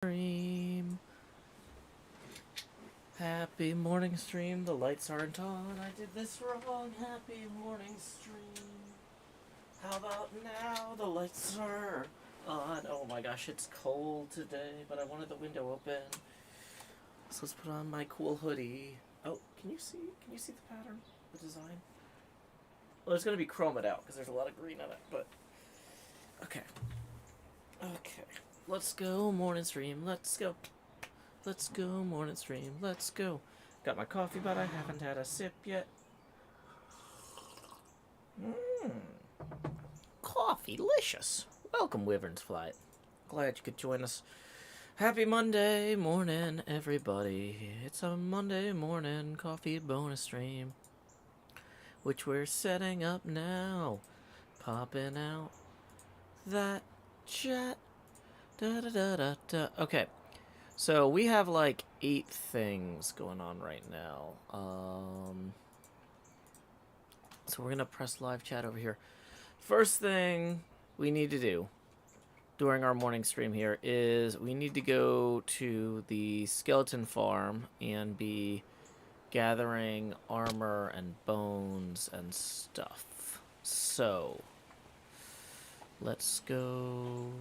Stream. Happy morning stream. The lights aren't on. I did this wrong. Happy morning stream. How about now? The lights are on. Oh my gosh, it's cold today, but I wanted the window open. So let's put on my cool hoodie. Oh, can you see? Can you see the pattern? The design? Well, it's gonna be chromed out because there's a lot of green in it. But okay. Let's go morning stream. Let's go. Let's go morning stream. Let's go. Got my coffee, but I haven't had a sip yet. Coffee-licious. Welcome, Wyvern's Flight. Glad you could join us. Happy Monday morning, everybody. It's a Monday morning coffee bonus stream, which we're setting up now. Popping out that chat. Da-da-da-da-da. Okay. So we have like 8 things going on right now. So we're gonna press live chat over here. First thing we need to do during our morning stream here is we need to go to the skeleton farm and be gathering armor and bones and stuff. So let's go.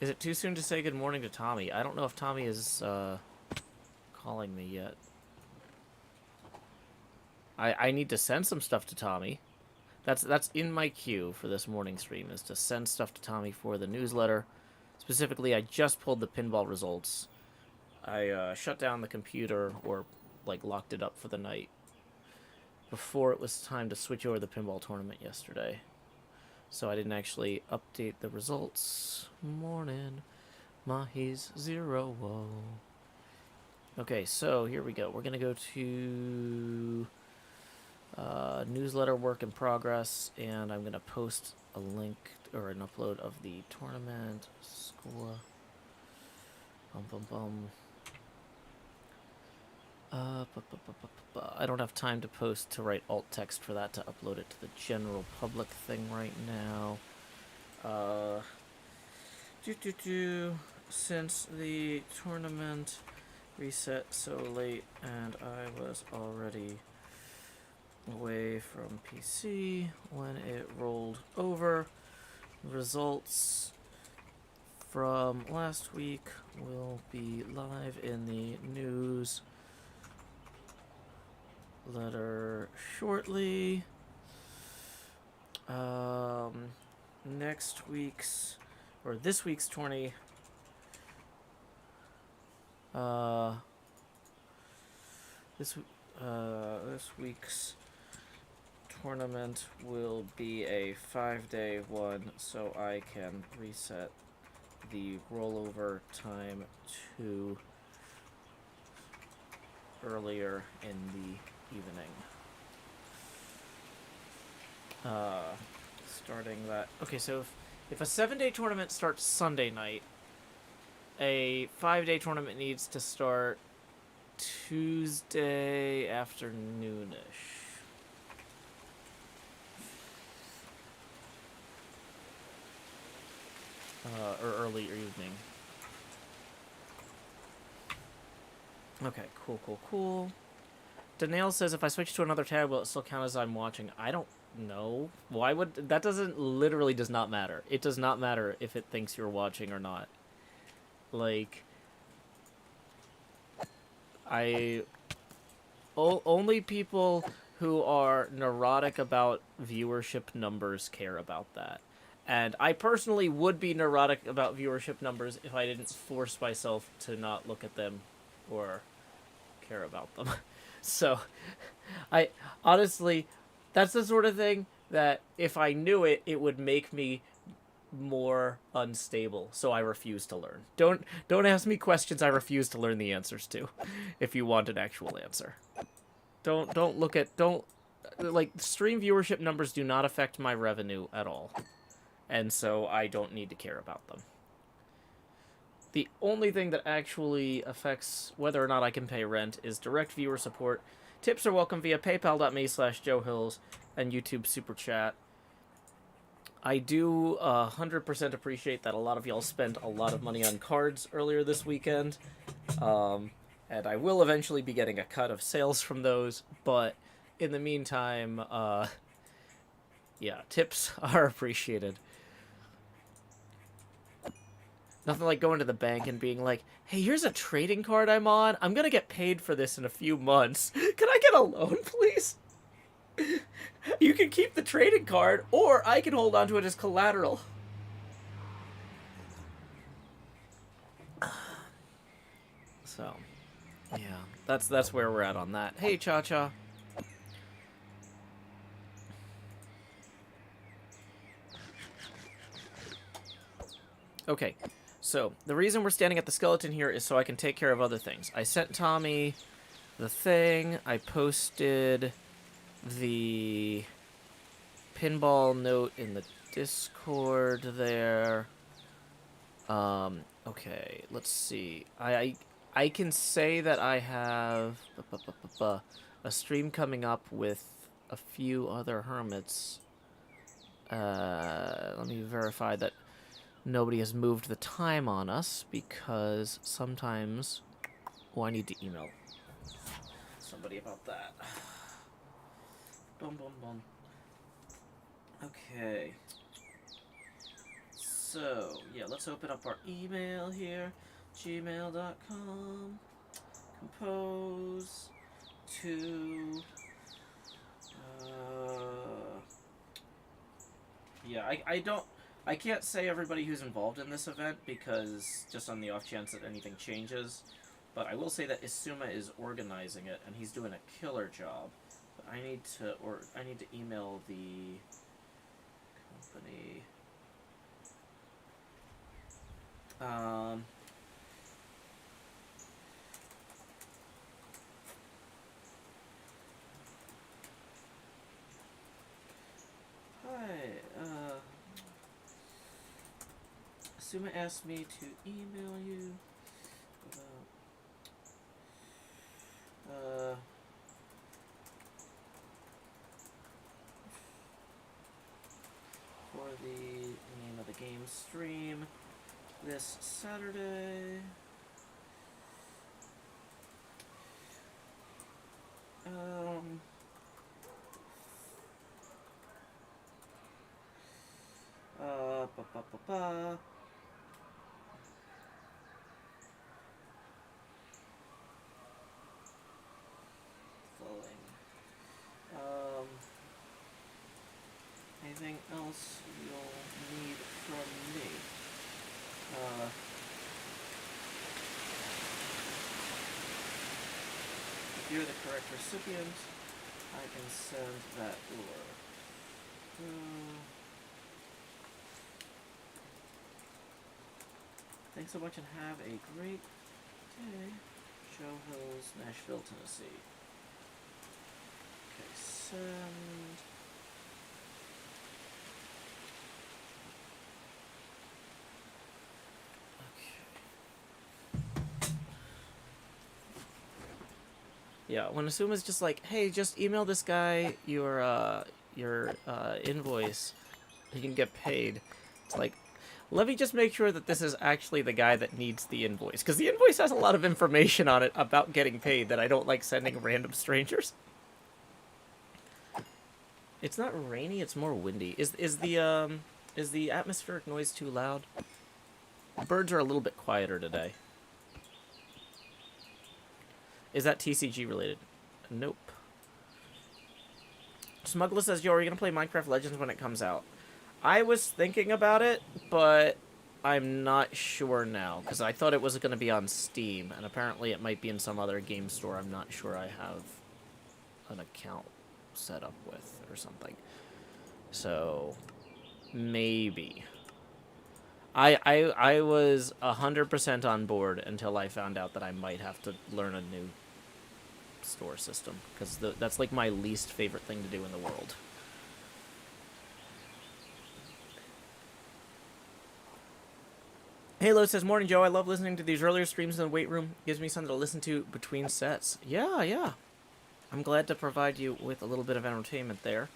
Is it too soon to say good morning to Tommy? I don't know if Tommy is calling me yet. I need to send some stuff to Tommy. That's in my queue for this morning stream, is to send stuff to Tommy for the newsletter. Specifically, I just pulled the pinball results. I shut down the computer, or like locked it up for the night, before it was time to switch over the pinball tournament yesterday. So I didn't actually update the results. Morning. Mahi's 0. Whoa. Okay, so here we go. We're going to go to newsletter work in progress, and I'm going to post a link or an upload of the tournament. School. I don't have time to write alt text for that to upload it to the general public thing right now. Since the tournament reset so late and I was already away from PC when it rolled over, results from last week will be live in the news letter shortly. Next week's, or this week's tourney, this week's tournament will be a 5-day one, so I can reset the rollover time to earlier in the evening. Starting that. Okay, so if a 7-day tournament starts Sunday night, a 5-day tournament needs to start Tuesday afternoonish. Or early evening. Okay, cool. Danielle says if I switch to another tab, will it still count as I'm watching? I don't know. Why would that does not matter. It does not matter if it thinks you're watching or not. Like, only people who are neurotic about viewership numbers care about that. And I personally would be neurotic about viewership numbers if I didn't force myself to not look at them or care about them. So, I honestly, that's the sort of thing that if I knew it, it would make me more unstable. So I refuse to learn. Don't ask me questions I refuse to learn the answers to. If you want an actual answer, don't like, stream viewership numbers do not affect my revenue at all, and so I don't need to care about them. The only thing that actually affects whether or not I can pay rent is direct viewer support. Tips are welcome via paypal.me/JoeHills and YouTube Super Chat. I do 100% appreciate that a lot of y'all spent a lot of money on cards earlier this weekend. And I will eventually be getting a cut of sales from those, but in the meantime, yeah, tips are appreciated. Nothing like going to the bank and being like, hey, here's a trading card I'm on. I'm going to get paid for this in a few months. Can I get a loan, please? You can keep the trading card, or I can hold onto it as collateral. So, yeah, that's where we're at on that. Hey, Cha-Cha. Okay, so the reason we're standing at the skeleton here is so I can take care of other things. I sent Tommy the thing. I posted the pinball note in the Discord there. Okay, let's see. I can say that I have a stream coming up with a few other hermits. Let me verify that nobody has moved the time on us, because sometimes... Oh, I need to email somebody about that. Boom, boom, boom. Okay. So, yeah, let's open up our email here. gmail.com. Compose to... yeah, I can't say everybody who's involved in this event, because just on the off chance that anything changes. But I will say that Isuma is organizing it, and he's doing a killer job. But I need to email the company. Hi, Suma asked me to email you about, for the name of the game stream this Saturday. Flowing. Anything else you'll need from me? If you're the correct recipient, I can send that over. Thanks so much and have a great day. Joe Hills, Nashville, Tennessee. Okay, send. Yeah, when Asuma's just like, hey, just email this guy your invoice, he can get paid. It's like, let me just make sure that this is actually the guy that needs the invoice, because the invoice has a lot of information on it about getting paid that I don't like sending random strangers. It's not rainy, it's more windy. Is the atmospheric noise too loud? Birds are a little bit quieter today. Is that TCG related? Nope. Smuggler says, yo, are you going to play Minecraft Legends when it comes out? I was thinking about it, but I'm not sure now, because I thought it was going to be on Steam, and apparently it might be in some other game store I'm not sure I have an account set up with or something. So, maybe. I was 100% on board until I found out that I might have to learn a new store system, because that's like my least favorite thing to do in the world. Halo says, morning, Joe. I love listening to these earlier streams in the weight room. Gives me something to listen to between sets. Yeah. I'm glad to provide you with a little bit of entertainment there.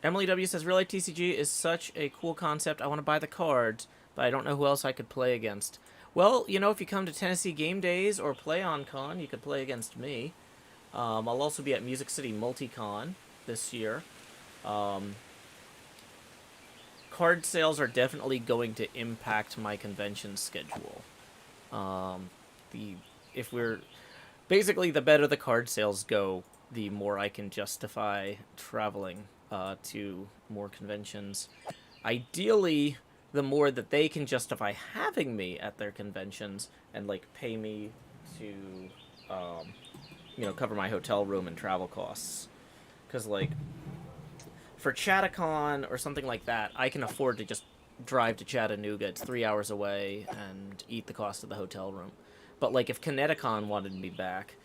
Emily W says, real life TCG is such a cool concept. I want to buy the cards, but I don't know who else I could play against. Well, you know, if you come to Tennessee Game Days or Play on Con, you could play against me. I'll also be at Music City Multicon this year. Card sales are definitely going to impact my convention schedule. If we're basically, the better the card sales go, the more I can justify traveling to more conventions. Ideally, the more that they can justify having me at their conventions and like pay me to, cover my hotel room and travel costs. Because like for Chattacon or something like that, I can afford to just drive to Chattanooga. It's 3 hours away and eat the cost of the hotel room. But like if Kineticon wanted me back,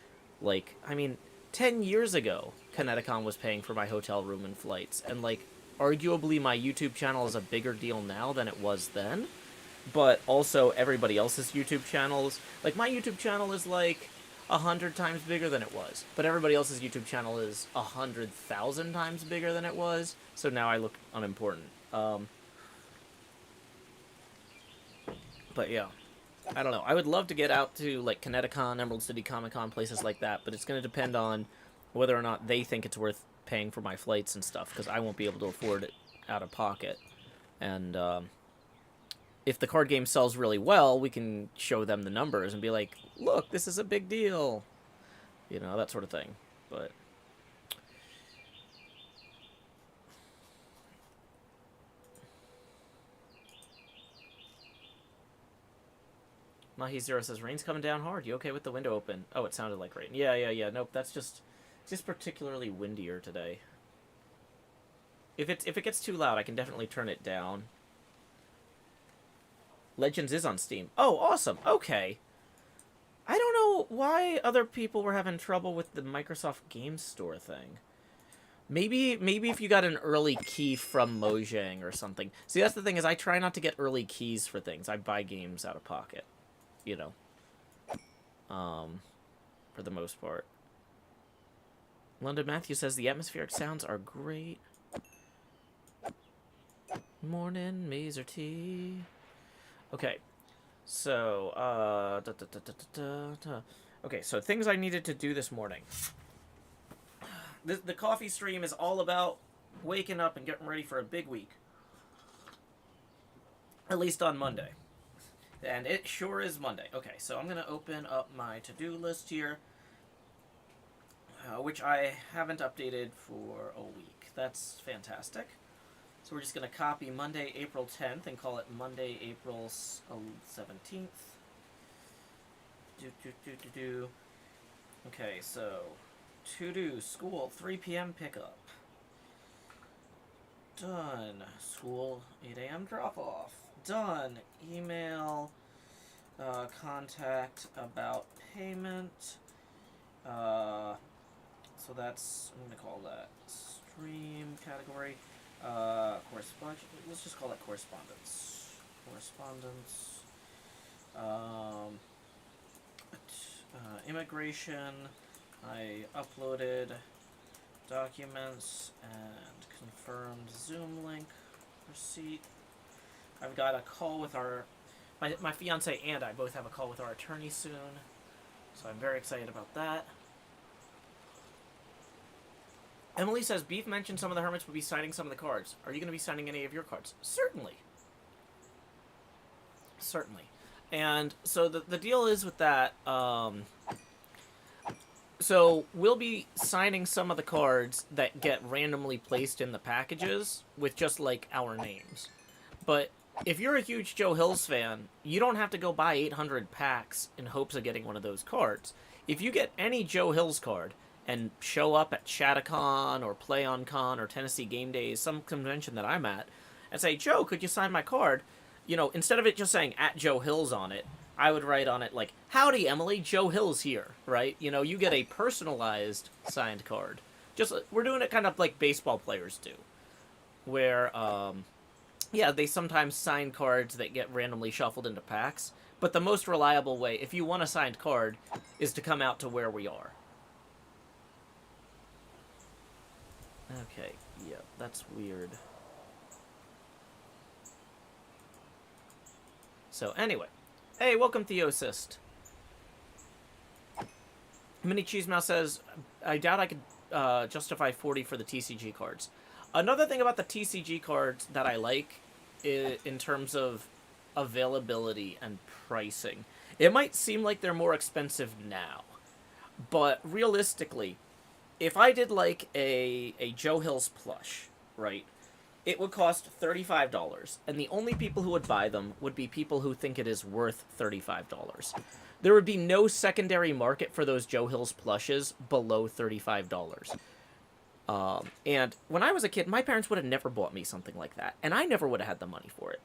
10 years ago, Kineticon was paying for my hotel room and flights. And like arguably my YouTube channel is a bigger deal now than it was then. But also everybody else's YouTube channels, like my YouTube channel is like 100 times bigger than it was, but everybody else's YouTube channel is 100,000 times bigger than it was. So now I look unimportant. But yeah, I don't know. I would love to get out to like Kineticon, Emerald City Comic Con, places like that, but it's going to depend on whether or not they think it's worth paying for my flights and stuff, because I won't be able to afford it out of pocket. And if the card game sells really well, we can show them the numbers and be like, look, this is a big deal. You know, that sort of thing. But Mahi Zero says, rain's coming down hard. You okay with the window open? Oh, it sounded like rain. Yeah. Nope, that's just particularly windier today. If it gets too loud, I can definitely turn it down. Legends is on Steam. Oh, awesome. Okay. I don't know why other people were having trouble with the Microsoft Game Store thing. Maybe if you got an early key from Mojang or something. See, that's the thing, is I try not to get early keys for things. I buy games out of pocket. You know. For the most part. London Matthew says the atmospheric sounds are great. Morning, Mazer tea. Okay, so, okay, so things I needed to do this morning. The coffee stream is all about waking up and getting ready for a big week. At least on Monday. And it sure is Monday. Okay, so I'm going to open up my to-do list here, which I haven't updated for a week. That's fantastic. So we're just going to copy Monday, April 10th and call it Monday, April 17th. Okay, so to-do, school, 3 p.m. pickup. Done. School, 8 a.m. drop-off. Done. Email, contact about payment. So that's, I'm going to call that stream category. Correspondence. Let's just call it correspondence. Immigration. I uploaded documents and confirmed Zoom link receipt. I've got a call with my fiance and I both have a call with our attorney soon, so I'm very excited about that. Emily says, Beef mentioned some of the hermits would be signing some of the cards. Are you going to be signing any of your cards? Certainly. And so the deal is with that, so we'll be signing some of the cards that get randomly placed in the packages with just, like, our names. But if you're a huge Joe Hills fan, you don't have to go buy 800 packs in hopes of getting one of those cards. If you get any Joe Hills card and show up at Chattacon or Play on Con or Tennessee Game Days, some convention that I'm at, and say, Joe, could you sign my card? You know, instead of it just saying at Joe Hills on it, I would write on it like, howdy, Emily, Joe Hills here, right? You know, you get a personalized signed card. Just, we're doing it kind of like baseball players do, where, yeah, they sometimes sign cards that get randomly shuffled into packs, but the most reliable way, if you want a signed card, is to come out to where we are. Okay, Yeah, that's weird. So, anyway. Hey, welcome, Theosist. Mini Cheese Mouse says, I doubt I could justify 40 for the TCG cards. Another thing about the TCG cards that I like in terms of availability and pricing, it might seem like they're more expensive now, but realistically, if I did like a Joe Hills plush, right, it would cost $35, and the only people who would buy them would be people who think it is worth $35. There would be no secondary market for those Joe Hills plushes below $35. And when I was a kid, my parents would have never bought me something like that, and I never would have had the money for it.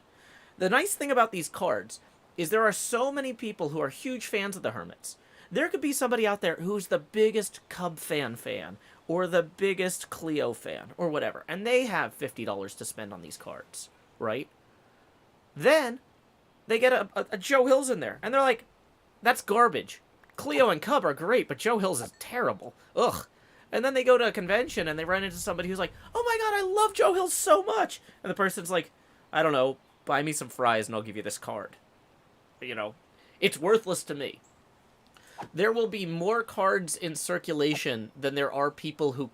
The nice thing about these cards is there are so many people who are huge fans of the Hermits. There could be somebody out there who's the biggest Cub fan, or the biggest Cleo fan, or whatever, and they have $50 to spend on these cards, right? Then they get a Joe Hills in there, and they're like, that's garbage. Cleo and Cub are great, but Joe Hills is terrible. Ugh. And then they go to a convention and they run into somebody who's like, oh my god, I love Joe Hills so much. And the person's like, I don't know, buy me some fries and I'll give you this card. You know, it's worthless to me. There will be more cards in circulation than there are people who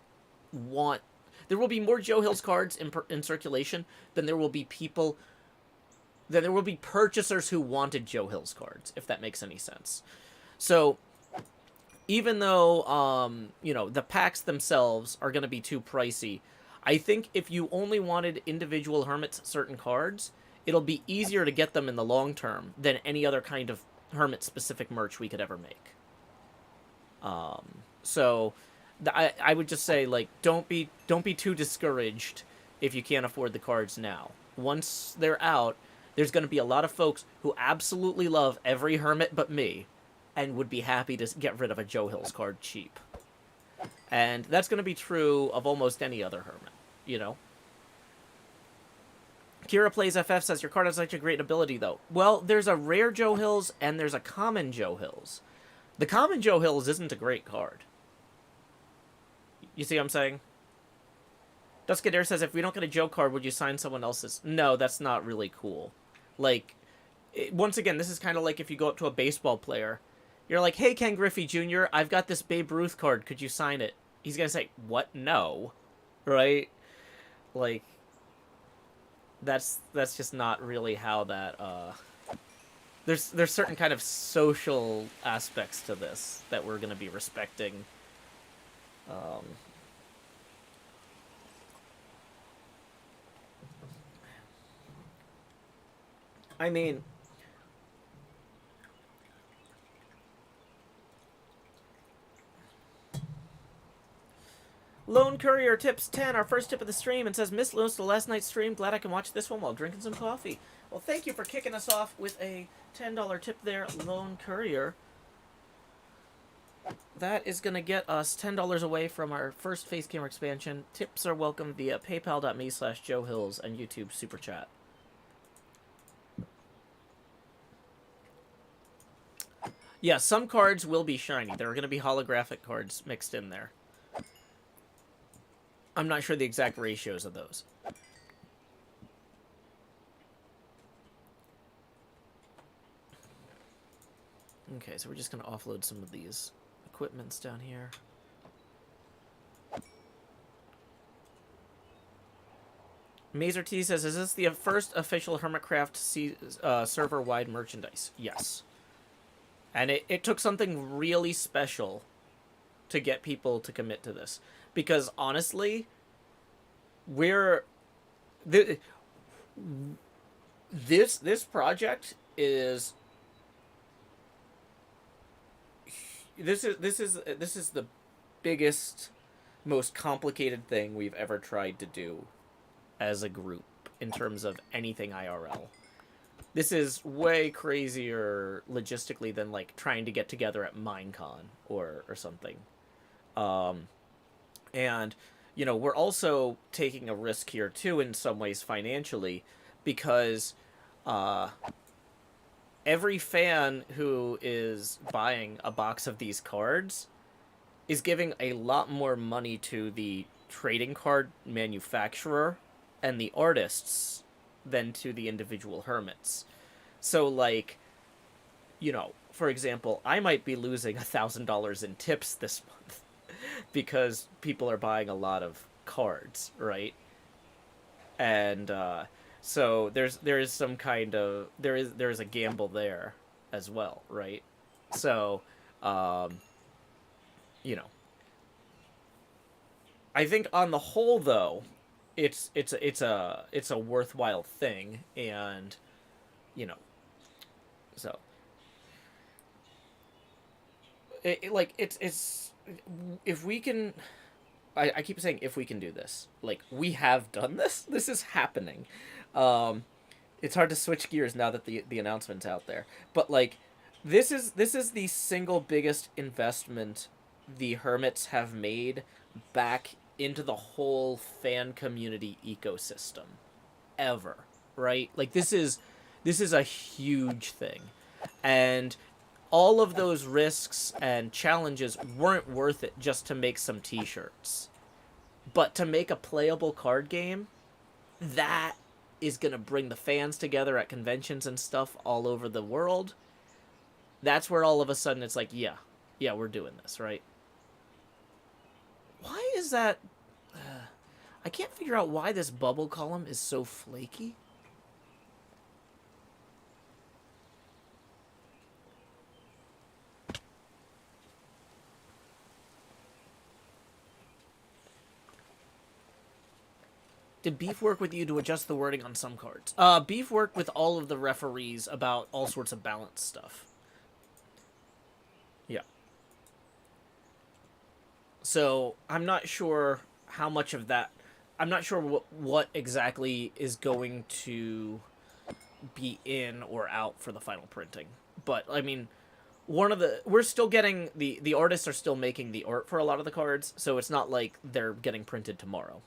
want... There will be more Joe Hills cards in circulation than there will be people... Then there will be purchasers who wanted Joe Hills cards, if that makes any sense. So, even though, you know, the packs themselves are going to be too pricey, I think if you only wanted individual Hermits certain cards, it'll be easier to get them in the long term than any other kind of Hermit-specific merch we could ever make. So, I would just say, like, don't be too discouraged if you can't afford the cards now. Once they're out, there's going to be a lot of folks who absolutely love every Hermit but me, and would be happy to get rid of a Joe Hills card cheap. And that's going to be true of almost any other Hermit, you know? Kira Plays FF says, your card has such a great ability, though. Well, there's a rare Joe Hills, and there's a common Joe Hills. The common Joe Hills isn't a great card. You see what I'm saying? Duskadair says, if we don't get a Joe card, would you sign someone else's? No, that's not really cool. Like, once again, this is kind of like if you go up to a baseball player. You're like, hey, Ken Griffey Jr., I've got this Babe Ruth card. Could you sign it? He's going to say, what? No. Right? Like, that's just not really how that, There's certain kind of social aspects to this that we're going to be respecting. I mean... Lone Courier tips 10, our first tip of the stream, and says, missed most of last night's stream. Glad I can watch this one while drinking some coffee. Well, thank you for kicking us off with a $10 tip there, Lone Courier. That is going to get us $10 away from our first face camera expansion. Tips are welcome via paypal.me/Joe Hills and YouTube Super Chat. Yeah, some cards will be shiny. There are going to be holographic cards mixed in there. I'm not sure the exact ratios of those. Okay, so we're just going to offload some of these equipments down here. Mazer T says, is this the first official HermitCraft server-wide merchandise? Yes. And it took something really special to get people to commit to this. Because, honestly, this project is... This is the biggest, most complicated thing we've ever tried to do as a group in terms of anything IRL. This is way crazier logistically than, like, trying to get together at Minecon or something. And, you know, we're also taking a risk here, too, in some ways financially, because every fan who is buying a box of these cards is giving a lot more money to the trading card manufacturer, and the artists then to the individual hermits. So, like, for example, I might be losing $1,000 in tips this month because people are buying a lot of cards, right? And so there is some kind of there is a gamble there as well, right? So, um, you know, I think on the whole, though, it's a worthwhile thing, and you know, so it's if we can. I keep saying if we can do this, like we have done this. This is happening. Um, it's hard to switch gears now that the announcement's out there, but like this is the single biggest investment the hermits have made back into the whole fan community ecosystem ever, right? Like this is a huge thing. And all of those risks and challenges weren't worth it just to make some t-shirts. But to make a playable card game, that is going to bring the fans together at conventions and stuff all over the world. That's where all of a sudden it's like, yeah, we're doing this, right? Why is that? I can't figure out why this bubble column is so flaky. Did Beef work with you to adjust the wording on some cards? Beef worked with all of the referees about all sorts of balance stuff. Yeah. So I'm not sure how much of that. I'm not sure what exactly is going to be in or out for the final printing. But I mean, we're still getting the artists are still making the art for a lot of the cards, so it's not like they're getting printed tomorrow.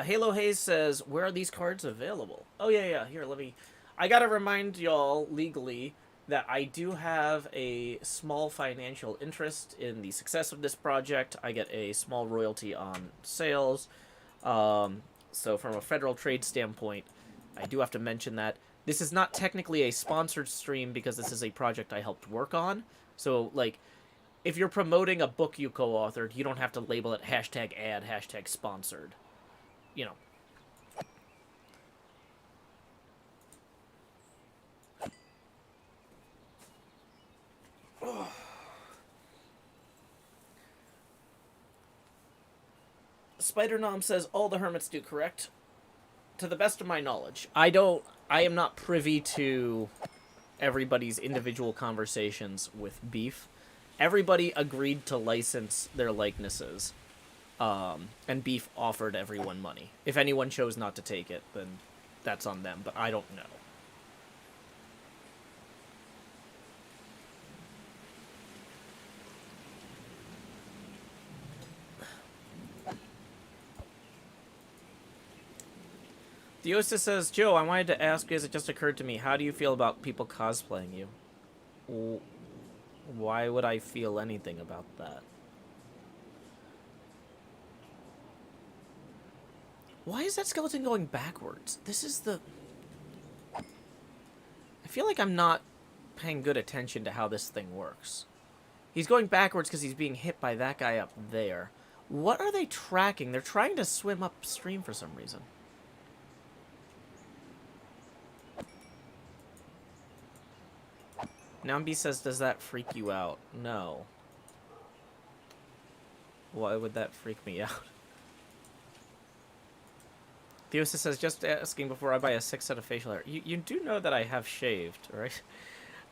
Halo Hayes says, "Where are these cards available?" Oh yeah. Here, let me. I gotta remind y'all legally that I do have a small financial interest in the success of this project. I get a small royalty on sales. So from a federal trade standpoint, I do have to mention that this is not technically a sponsored stream because this is a project I helped work on. So like, if you're promoting a book you co-authored, you don't have to label it #ad, #sponsored. You know. Spider Nom says all the hermits do correct. To the best of my knowledge, I am not privy to everybody's individual conversations with Beef. Everybody agreed to license their likenesses, and Beef offered everyone money. If anyone chose not to take it, then that's on them. But I don't know. Diosa says, Joe, I wanted to ask because it just occurred to me, how do you feel about people cosplaying you? Why would I feel anything about that? Why is that skeleton going backwards? This is the... I feel like I'm not paying good attention to how this thing works. He's going backwards because he's being hit by that guy up there. What are they tracking? They're trying to swim upstream for some reason. Nambi says, does that freak you out? No. Why would that freak me out? Theosis says, just asking before I buy a 6 set of facial hair. You do know that I have shaved, right?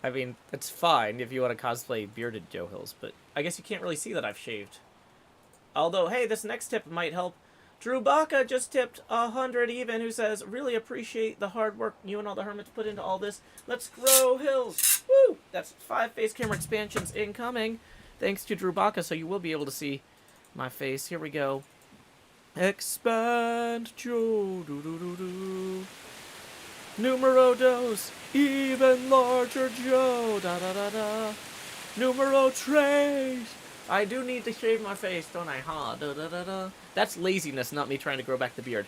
I mean, it's fine if you want to cosplay bearded Joe Hills, but I guess you can't really see that I've shaved. Although, hey, this next tip might help. Drew Baca just tipped 100 even, who says, really appreciate the hard work you and all the hermits put into all this. Let's grow Hills. Woo! That's 5 face camera expansions incoming. Thanks to Drew Baca, so you will be able to see my face. Here we go. Expand Joe. Numero dos, even larger Joe. Da da da da. Numero tres. I do need to shave my face, don't I? Ha. Da da da da. That's laziness, not me trying to grow back the beard.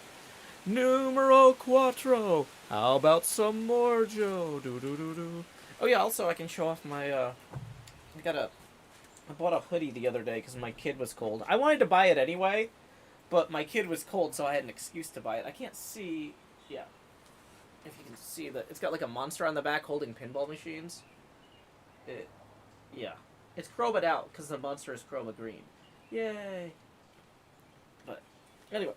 Numero cuatro. How about some more Joe? Do do do do. Oh yeah. Also, I can show off my. I bought a hoodie the other day because my kid was cold. I wanted to buy it anyway, but my kid was cold, so I had an excuse to buy it. I can't see. Yeah. If you can see that, it's got like a monster on the back holding pinball machines. Yeah. It's chromed out because the monster is chroma green. Yay. But, anyway.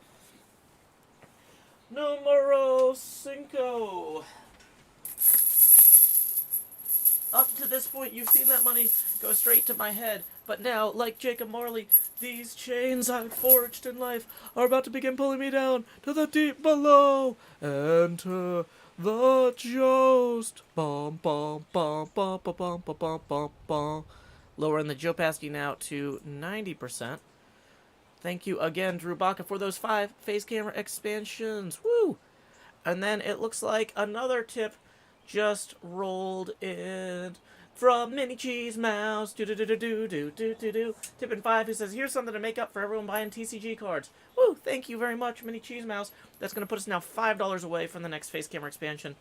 Numero cinco. Up to this point, you've seen that money go straight to my head. But now, like Jacob Marley, these chains I've forged in life are about to begin pulling me down to the deep below. Enter the joust. Bum, bum, bum, bum, bum, bum, bum, bum, bum, bum. Lowering the Joe-Pasky now to 90%. Thank you again, Drew Baca, for those 5 face camera expansions. Woo! And then it looks like another tip just rolled in from Mini Cheese Mouse. Do do do do do do do do do. Tippin' 5, who says, here's something to make up for everyone buying TCG cards. Woo! Thank you very much, Mini Cheese Mouse. That's going to put us now $5 away from the next face camera expansion.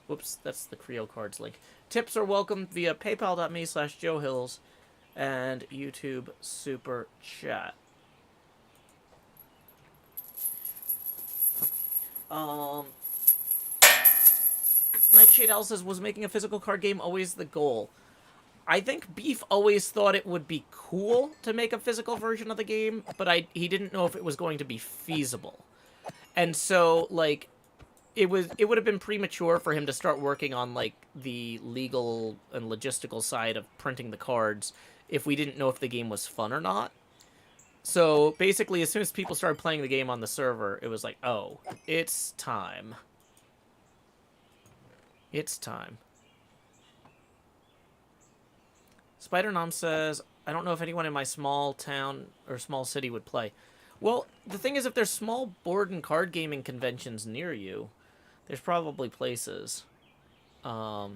Whoops, that's the Creo cards link. Tips are welcome via paypal.me/JoeHills and YouTube Super Chat. Nightshade Owl says, was making a physical card game always the goal? I think Beef always thought it would be cool to make a physical version of the game, but he didn't know if it was going to be feasible. And so, like, it would have been premature for him to start working on, like, the legal and logistical side of printing the cards if we didn't know if the game was fun or not. So, basically, as soon as people started playing the game on the server, it was like, oh, it's time. It's time. Spider-Nom says, I don't know if anyone in my small town or small city would play. Well, the thing is, if there's small board and card gaming conventions near you, there's probably places that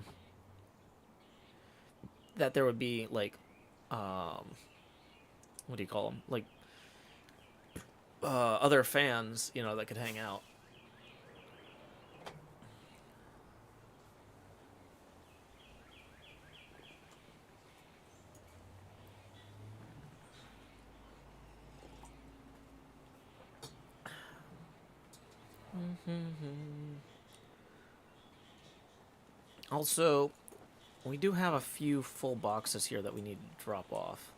there would be, like, what do you call them? Like, other fans, you know, that could hang out. Also, we do have a few full boxes here that we need to drop off.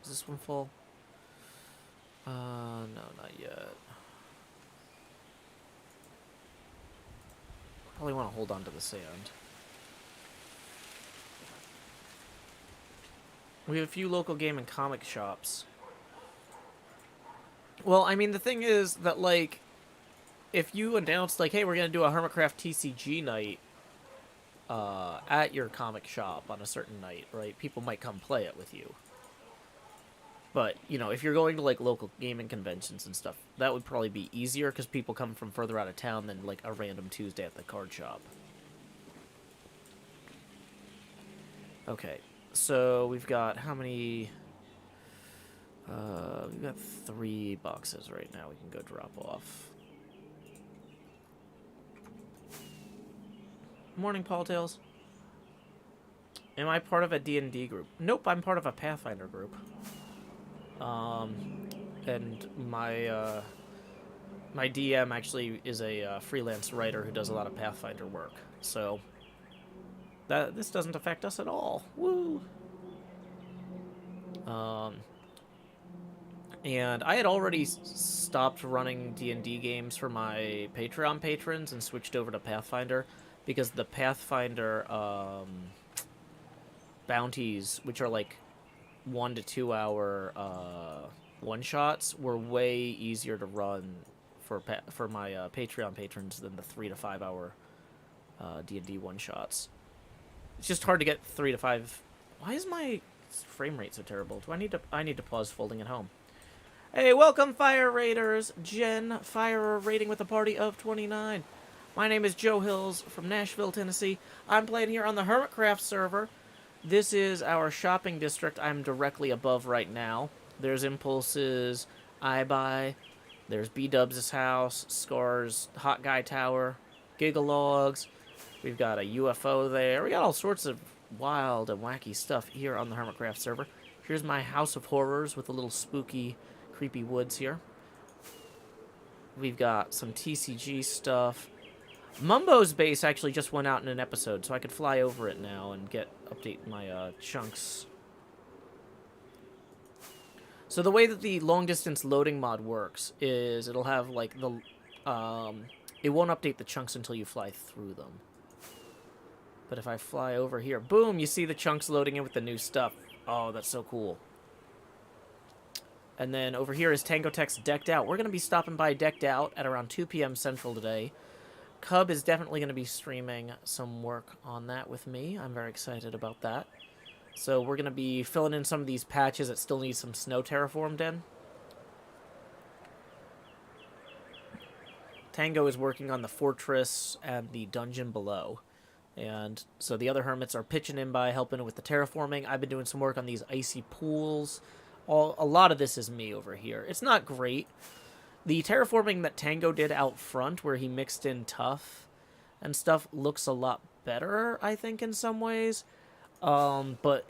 Is this one full? No, not yet. Probably want to hold on to the sand. We have a few local game and comic shops. Well, I mean, the thing is that, like, if you announced, like, hey, we're going to do a HermitCraft TCG night at your comic shop on a certain night, right, people might come play it with you. But, you know, if you're going to, like, local gaming conventions and stuff, that would probably be easier because people come from further out of town than, like, a random Tuesday at the card shop. Okay, so we've got how many... we've got 3 boxes right now we can go drop off. Morning, Paul Tales. Am I part of a D&D group? Nope, I'm part of a Pathfinder group. And my my DM actually is a freelance writer who does a lot of Pathfinder work. So this doesn't affect us at all. Woo! And I had already stopped running D&D games for my Patreon patrons and switched over to Pathfinder because the Pathfinder bounties, which are like 1 to 2 hour one-shots, were way easier to run for my Patreon patrons than the 3 to 5 hour D&D one-shots. It's just hard to get 3 to 5... Why is my frame rate so terrible? I need to pause folding at home. Hey, welcome, Fire Raiders! Jen, Fire rating with a party of 29. My name is Joe Hills from Nashville, Tennessee. I'm playing here on the HermitCraft server. This is our shopping district I'm directly above right now. There's Impulse's iBuy. There's B-Dubs' house, Scar's Hot Guy Tower, Gigalogs. We've got a UFO there. We got all sorts of wild and wacky stuff here on the HermitCraft server. Here's my House of Horrors with a little spooky, creepy woods here. We've got some TCG stuff. Mumbo's base actually just went out in an episode, so I could fly over it now and update my chunks. So the way that the long-distance loading mod works is it'll have, like, it won't update the chunks until you fly through them. But if I fly over here, boom, you see the chunks loading in with the new stuff. Oh, that's so cool. And then over here is Tango Tech's Decked Out. We're going to be stopping by Decked Out at around 2 p.m. Central today. Cub is definitely going to be streaming some work on that with me. I'm very excited about that. So we're going to be filling in some of these patches that still need some snow terraformed in. Tango is working on the fortress and the dungeon below. And so the other hermits are pitching in by helping with the terraforming. I've been doing some work on these icy pools. A lot of this is me over here. It's not great. The terraforming that Tango did out front, where he mixed in tough and stuff, looks a lot better, I think, in some ways. But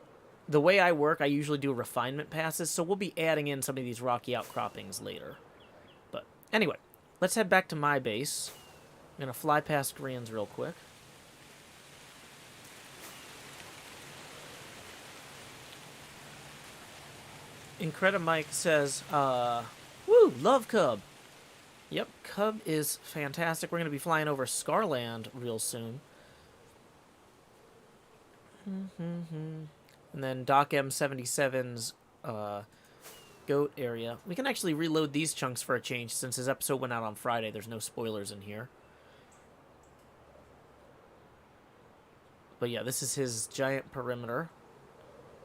the way I work, I usually do refinement passes, so we'll be adding in some of these rocky outcroppings later. But anyway, let's head back to my base. I'm going to fly past Grian's real quick. Incredimike says, woo, love Cub. Yep, Cub is fantastic. We're going to be flying over Scarland real soon. And then Doc M77's goat area. We can actually reload these chunks for a change since his episode went out on Friday. There's no spoilers in here. But yeah, this is his giant perimeter.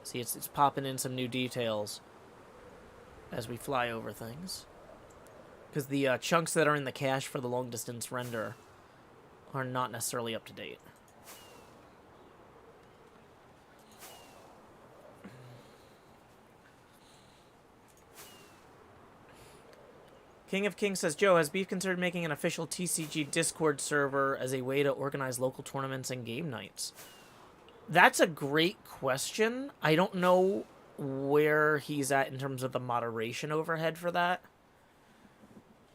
See, it's popping in some new details as we fly over things. Because the chunks that are in the cache for the long-distance render are not necessarily up to date. King of Kings says, Joe, has Beef considered making an official TCG Discord server as a way to organize local tournaments and game nights? That's a great question. I don't know where he's at in terms of the moderation overhead for that.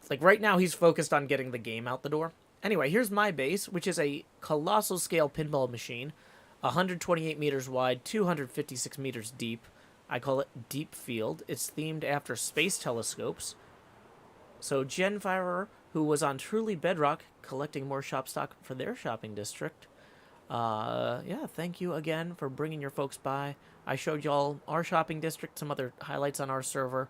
Like, right now, he's focused on getting the game out the door. Anyway, here's my base, which is a colossal scale pinball machine. 128 meters wide, 256 meters deep. I call it Deep Field. It's themed after space telescopes. So Genfirer, who was on Truly Bedrock, collecting more shop stock for their shopping district. Yeah, thank you again for bringing your folks by. I showed y'all our shopping district, some other highlights on our server.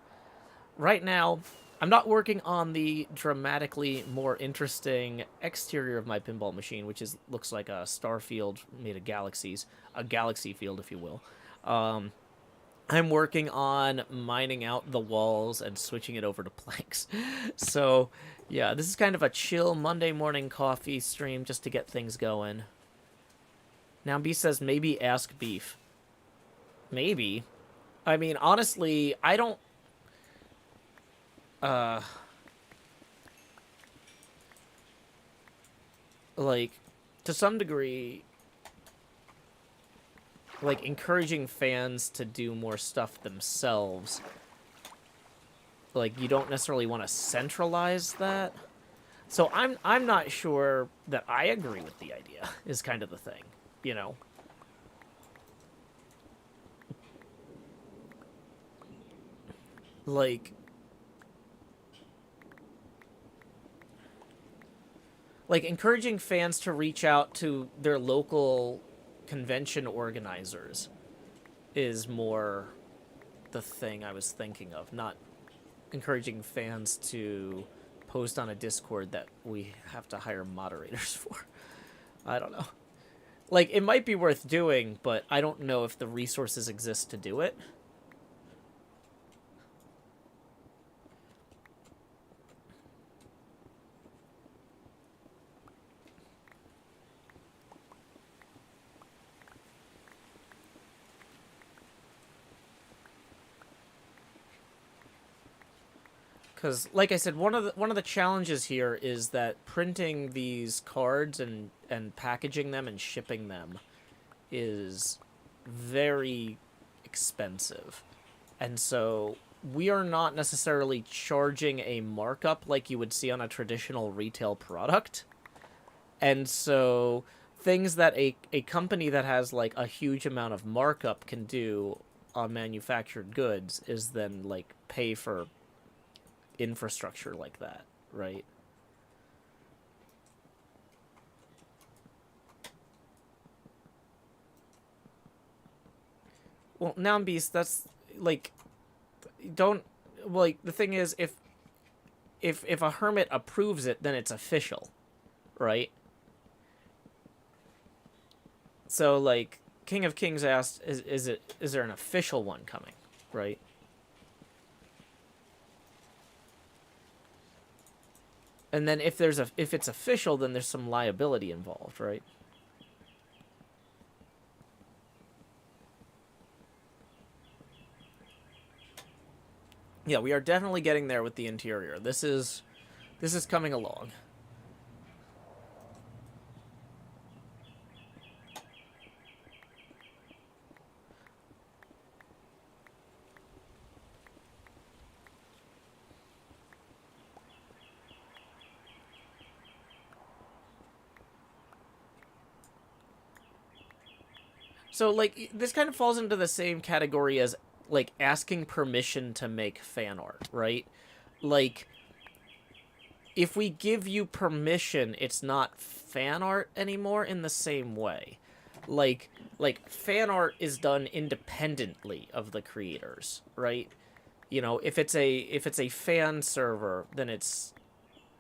Right now, I'm not working on the dramatically more interesting exterior of my pinball machine, which looks like a star field made of galaxies. A galaxy field, if you will. I'm working on mining out the walls and switching it over to planks. So, yeah, this is kind of a chill Monday morning coffee stream just to get things going. Now, B says, maybe ask Beef. Maybe. I mean, honestly, I don't... like, to some degree... like, encouraging fans to do more stuff themselves. Like, you don't necessarily want to centralize that. So I'm not sure that I agree with the idea, is kind of the thing, you know? Like, encouraging fans to reach out to their local convention organizers is more the thing I was thinking of, not encouraging fans to post on a Discord that we have to hire moderators for. I don't know. Like, it might be worth doing, but I don't know if the resources exist to do it. Because, like I said, one of the challenges here is that printing these cards and packaging them and shipping them is very expensive, and so we are not necessarily charging a markup like you would see on a traditional retail product. And so things that a company that has like a huge amount of markup can do on manufactured goods is then like pay for infrastructure like that, right? Well, now Beast, that's like don't like the thing is if a hermit approves it, then it's official, right? So like King of Kings asked, is there an official one coming, right? And then if it's official, then there's some liability involved, right? Yeah, we are definitely getting there with the interior. This is coming along. So like this kind of falls into the same category as like asking permission to make fan art, right? Like if we give you permission, it's not fan art anymore in the same way. Like fan art is done independently of the creators, right? You know, if it's a fan server, then it's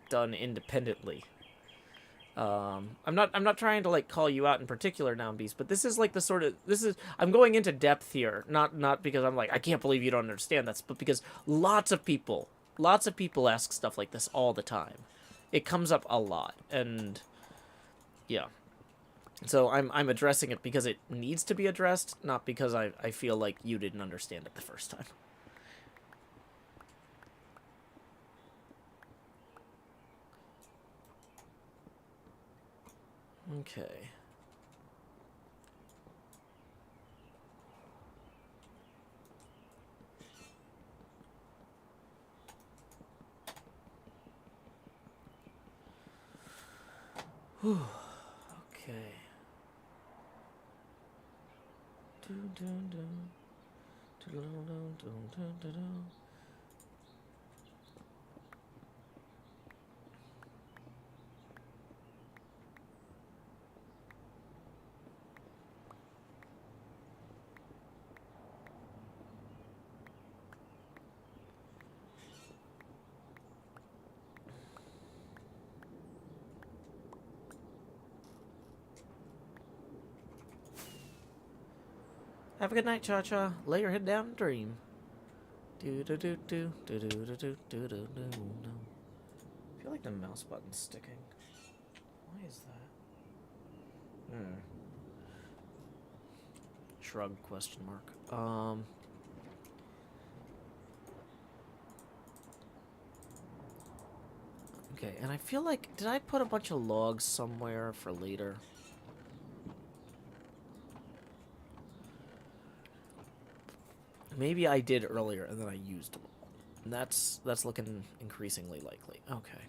done independently. I'm not trying to like call you out in particular now, Beast, but this is like the sort of I'm going into depth here, not because I'm like I can't believe you don't understand this, but because lots of people ask stuff like this all the time. It comes up a lot, and yeah. So I'm addressing it because it needs to be addressed, not because I feel like you didn't understand it the first time. Okay. Whew. Okay. Have a good night, Cha-Cha. Lay your head down and dream. Do do do do do do do do do do do. I feel like the mouse button's sticking. Why is that? Shrug question mark. Okay, and I feel like did I put a bunch of logs somewhere for later? Maybe I did earlier and then I used them. That's looking increasingly likely. Okay.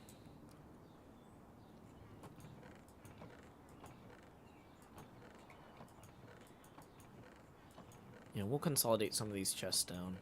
Yeah, we'll consolidate some of these chests down.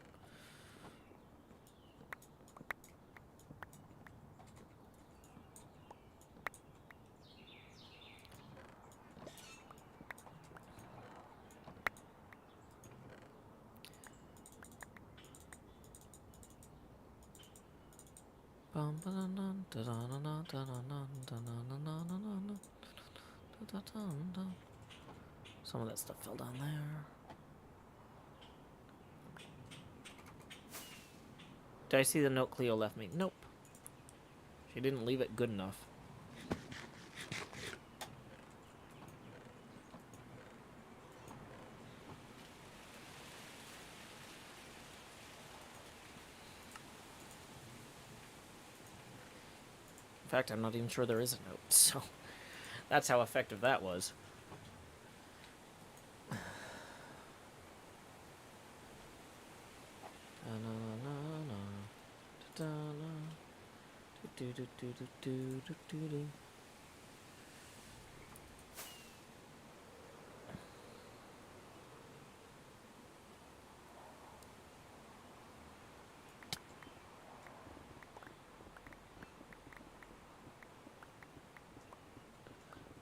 Some of that stuff fell down there. Did I see the note Cleo left me? Nope. She didn't leave it good enough. In fact, I'm not even sure there is a note, so that's how effective that was.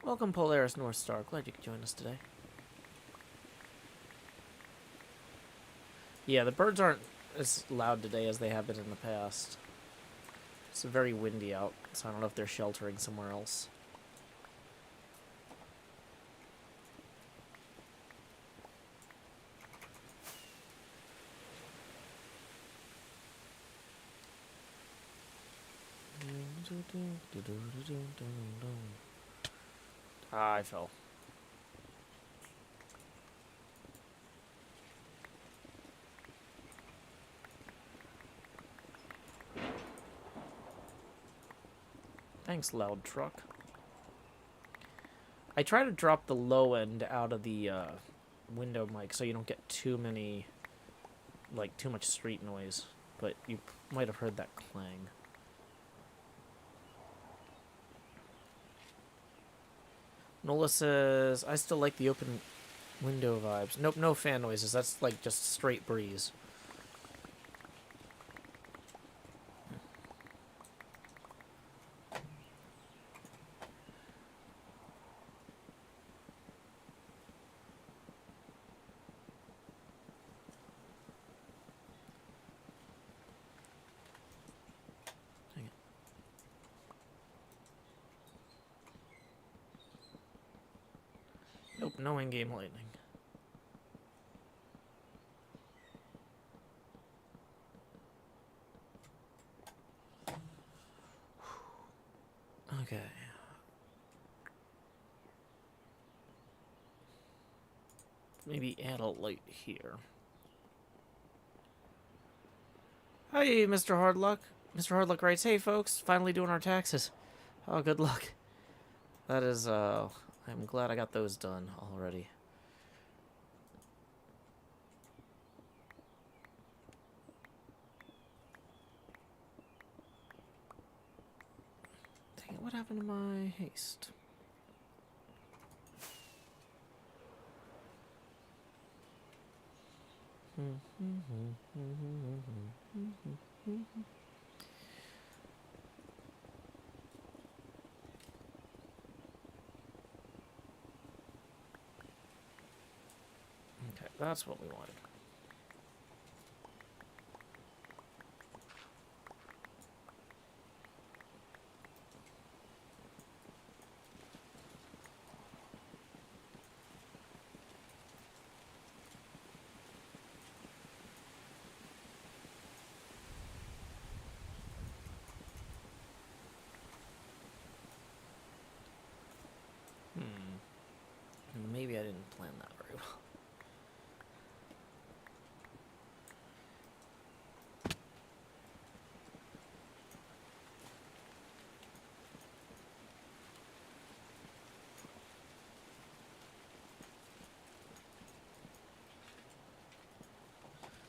Welcome, Polaris North Star. Glad you could join us today. Yeah, the birds aren't as loud today as they have been in the past. It's very windy out, so I don't know if they're sheltering somewhere else. Ah, I fell. Thanks, loud truck. I try to drop the low end out of the window mic so you don't get too many, like, too much street noise. But you might have heard that clang. Nola says, I still like the open window vibes. Nope, no fan noises. That's like just straight breeze. Dang it. Nope, no in-game lightning. Okay. Maybe add a light here. Hi, Mr. Hardluck. Mr. Hardluck writes, hey, folks, finally doing our taxes. Oh, good luck. That is, I'm glad I got those done already. Dang it, what happened to my haste? Okay, that's what we wanted. Maybe I didn't plan that very well.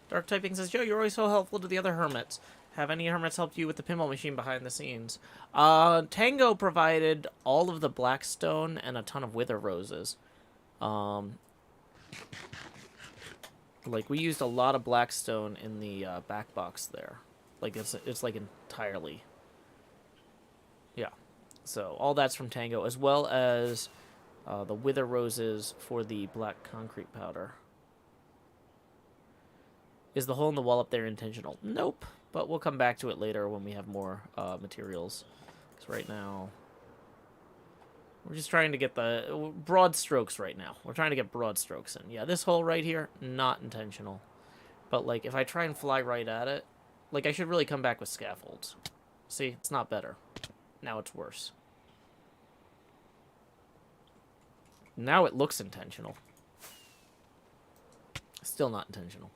Dark Typing says, Joe, you're always so helpful to the other hermits. Have any hermits helped you with the pinball machine behind the scenes? Tango provided all of the blackstone and a ton of wither roses. Like, we used a lot of blackstone in the back box there. Like, it's like entirely. Yeah. So, all that's from Tango, as well as the wither roses for the black concrete powder. Is the hole in the wall up there intentional? Nope. But we'll come back to it later when we have more materials. Because right now, we're just trying to get the broad strokes right now. We're trying to get broad strokes in. Yeah, this hole right here, not intentional. But, like, if I try and fly right at it, like, I should really come back with scaffolds. See, it's not better. Now it's worse. Now it looks intentional. Still not intentional.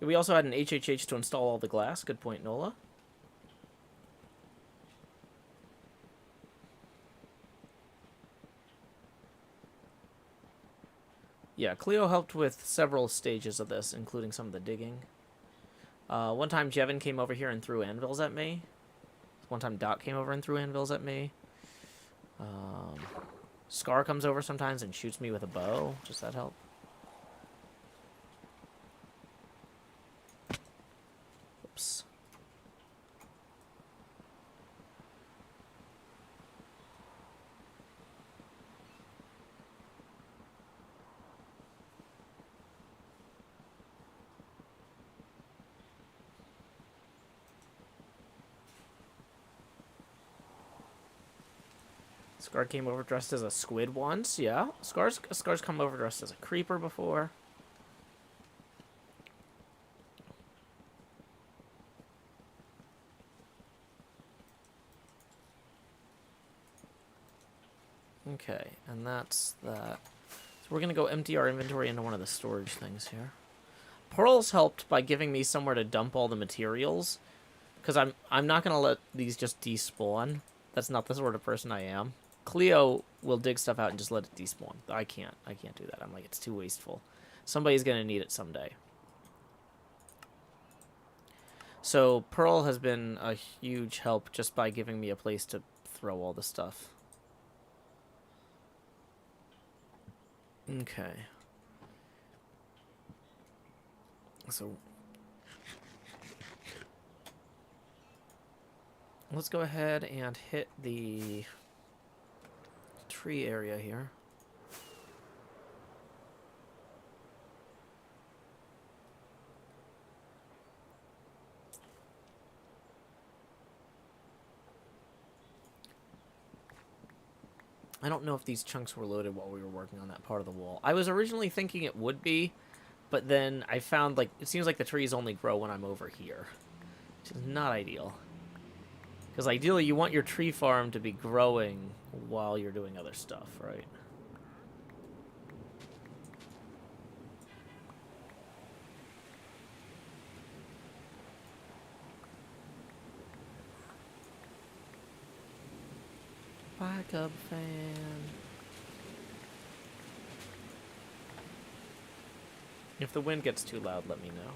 We also had an HHH to install all the glass. Good point, Nola. Yeah, Cleo helped with several stages of this, including some of the digging. One time Jevin came over here and threw anvils at me. One time Doc came over and threw anvils at me. Scar comes over sometimes and shoots me with a bow. Does that help? Oops. Scar came over dressed as a squid once. Yeah, Scar's come over dressed as a creeper before. Okay, and that's that. So we're gonna go empty our inventory into one of the storage things here. Pearl's helped by giving me somewhere to dump all the materials, because I'm not gonna let these just despawn. That's not the sort of person I am. Cleo will dig stuff out and just let it despawn. I can't do that. I'm like, it's too wasteful. Somebody's gonna need it someday. So Pearl has been a huge help just by giving me a place to throw all the stuff. Okay. So let's go ahead and hit the tree area here. I don't know if these chunks were loaded while we were working on that part of the wall. I was originally thinking it would be, but then I found, like, it seems like the trees only grow when I'm over here, which is not ideal. Because ideally you want your tree farm to be growing while you're doing other stuff, right? Backup fan. If the wind gets too loud, let me know.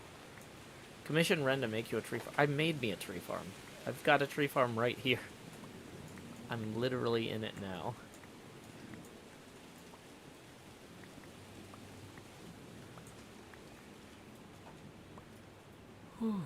Commission Ren to make you a tree farm. I made me a tree farm. I've got a tree farm right here. I'm literally in it now. Whew.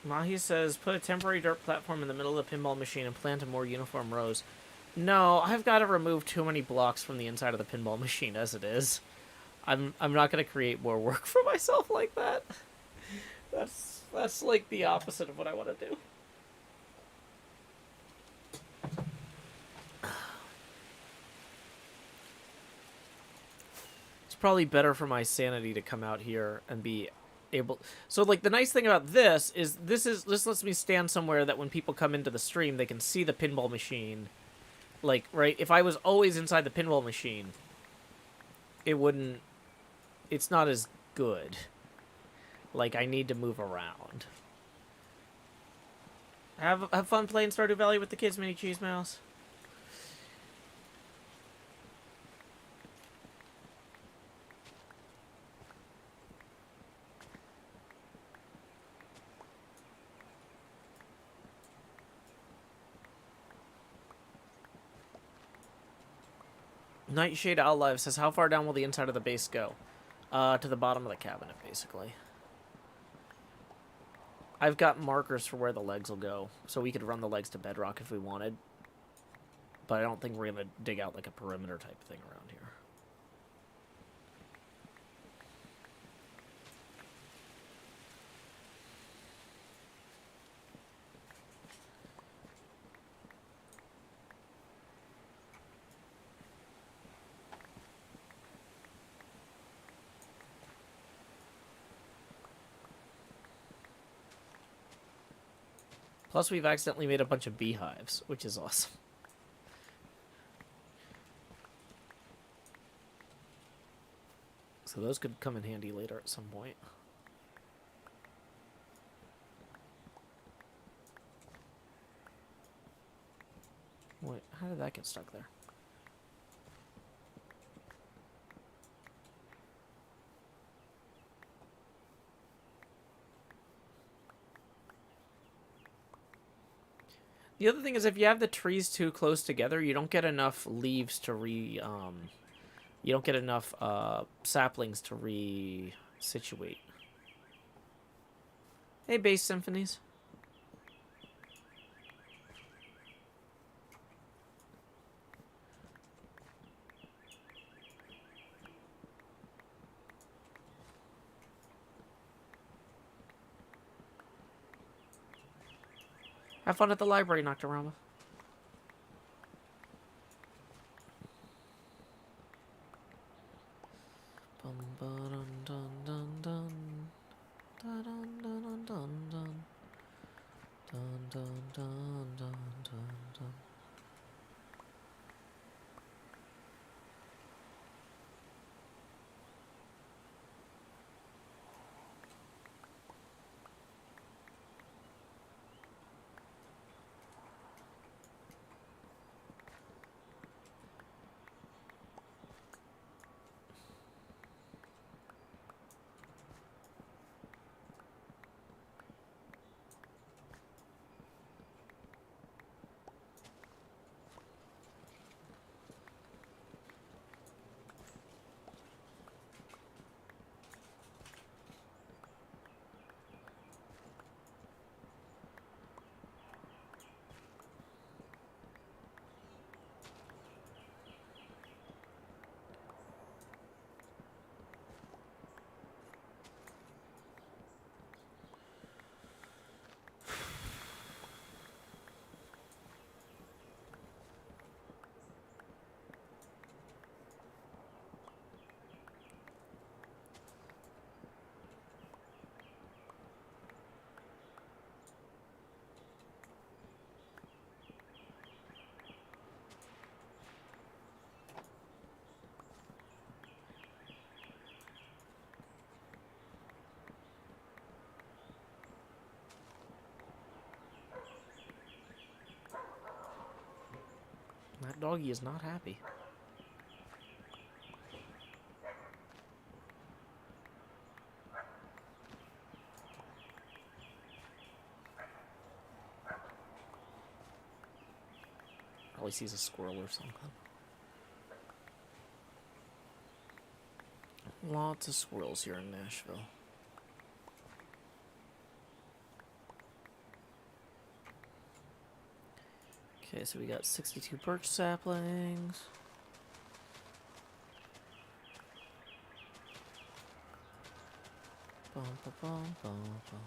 Mahi says, put a temporary dirt platform in the middle of the pinball machine and plant a more uniform rows. No, I've got to remove too many blocks from the inside of the pinball machine as it is. I'm not going to create more work for myself like that. That's like the opposite of what I want to do. It's probably better for my sanity to come out here and be able. So, like, the nice thing about this lets me stand somewhere that when people come into the stream, they can see the pinball machine. Like, right, if I was always inside the pinball machine, it wouldn't. It's not as good. Like, I need to move around. Have fun playing Stardew Valley with the kids, Mini Cheese Mouse. Nightshade Outlive says, how far down will the inside of the base go? To the bottom of the cabinet, basically. I've got markers for where the legs will go, so we could run the legs to bedrock if we wanted. But I don't think we're going to dig out like a perimeter type thing around here. Plus, we've accidentally made a bunch of beehives, which is awesome. So those could come in handy later at some point. Wait, how did that get stuck there? The other thing is if you have the trees too close together, you don't get enough leaves to you don't get enough saplings to re-situate. Hey, bass symphonies. Have fun at the library, Nocturama. That doggy is not happy. Probably sees a squirrel or something. Lots of squirrels here in Nashville. Okay, so we got 62 birch saplings. Bum, bum, bum, bum, bum.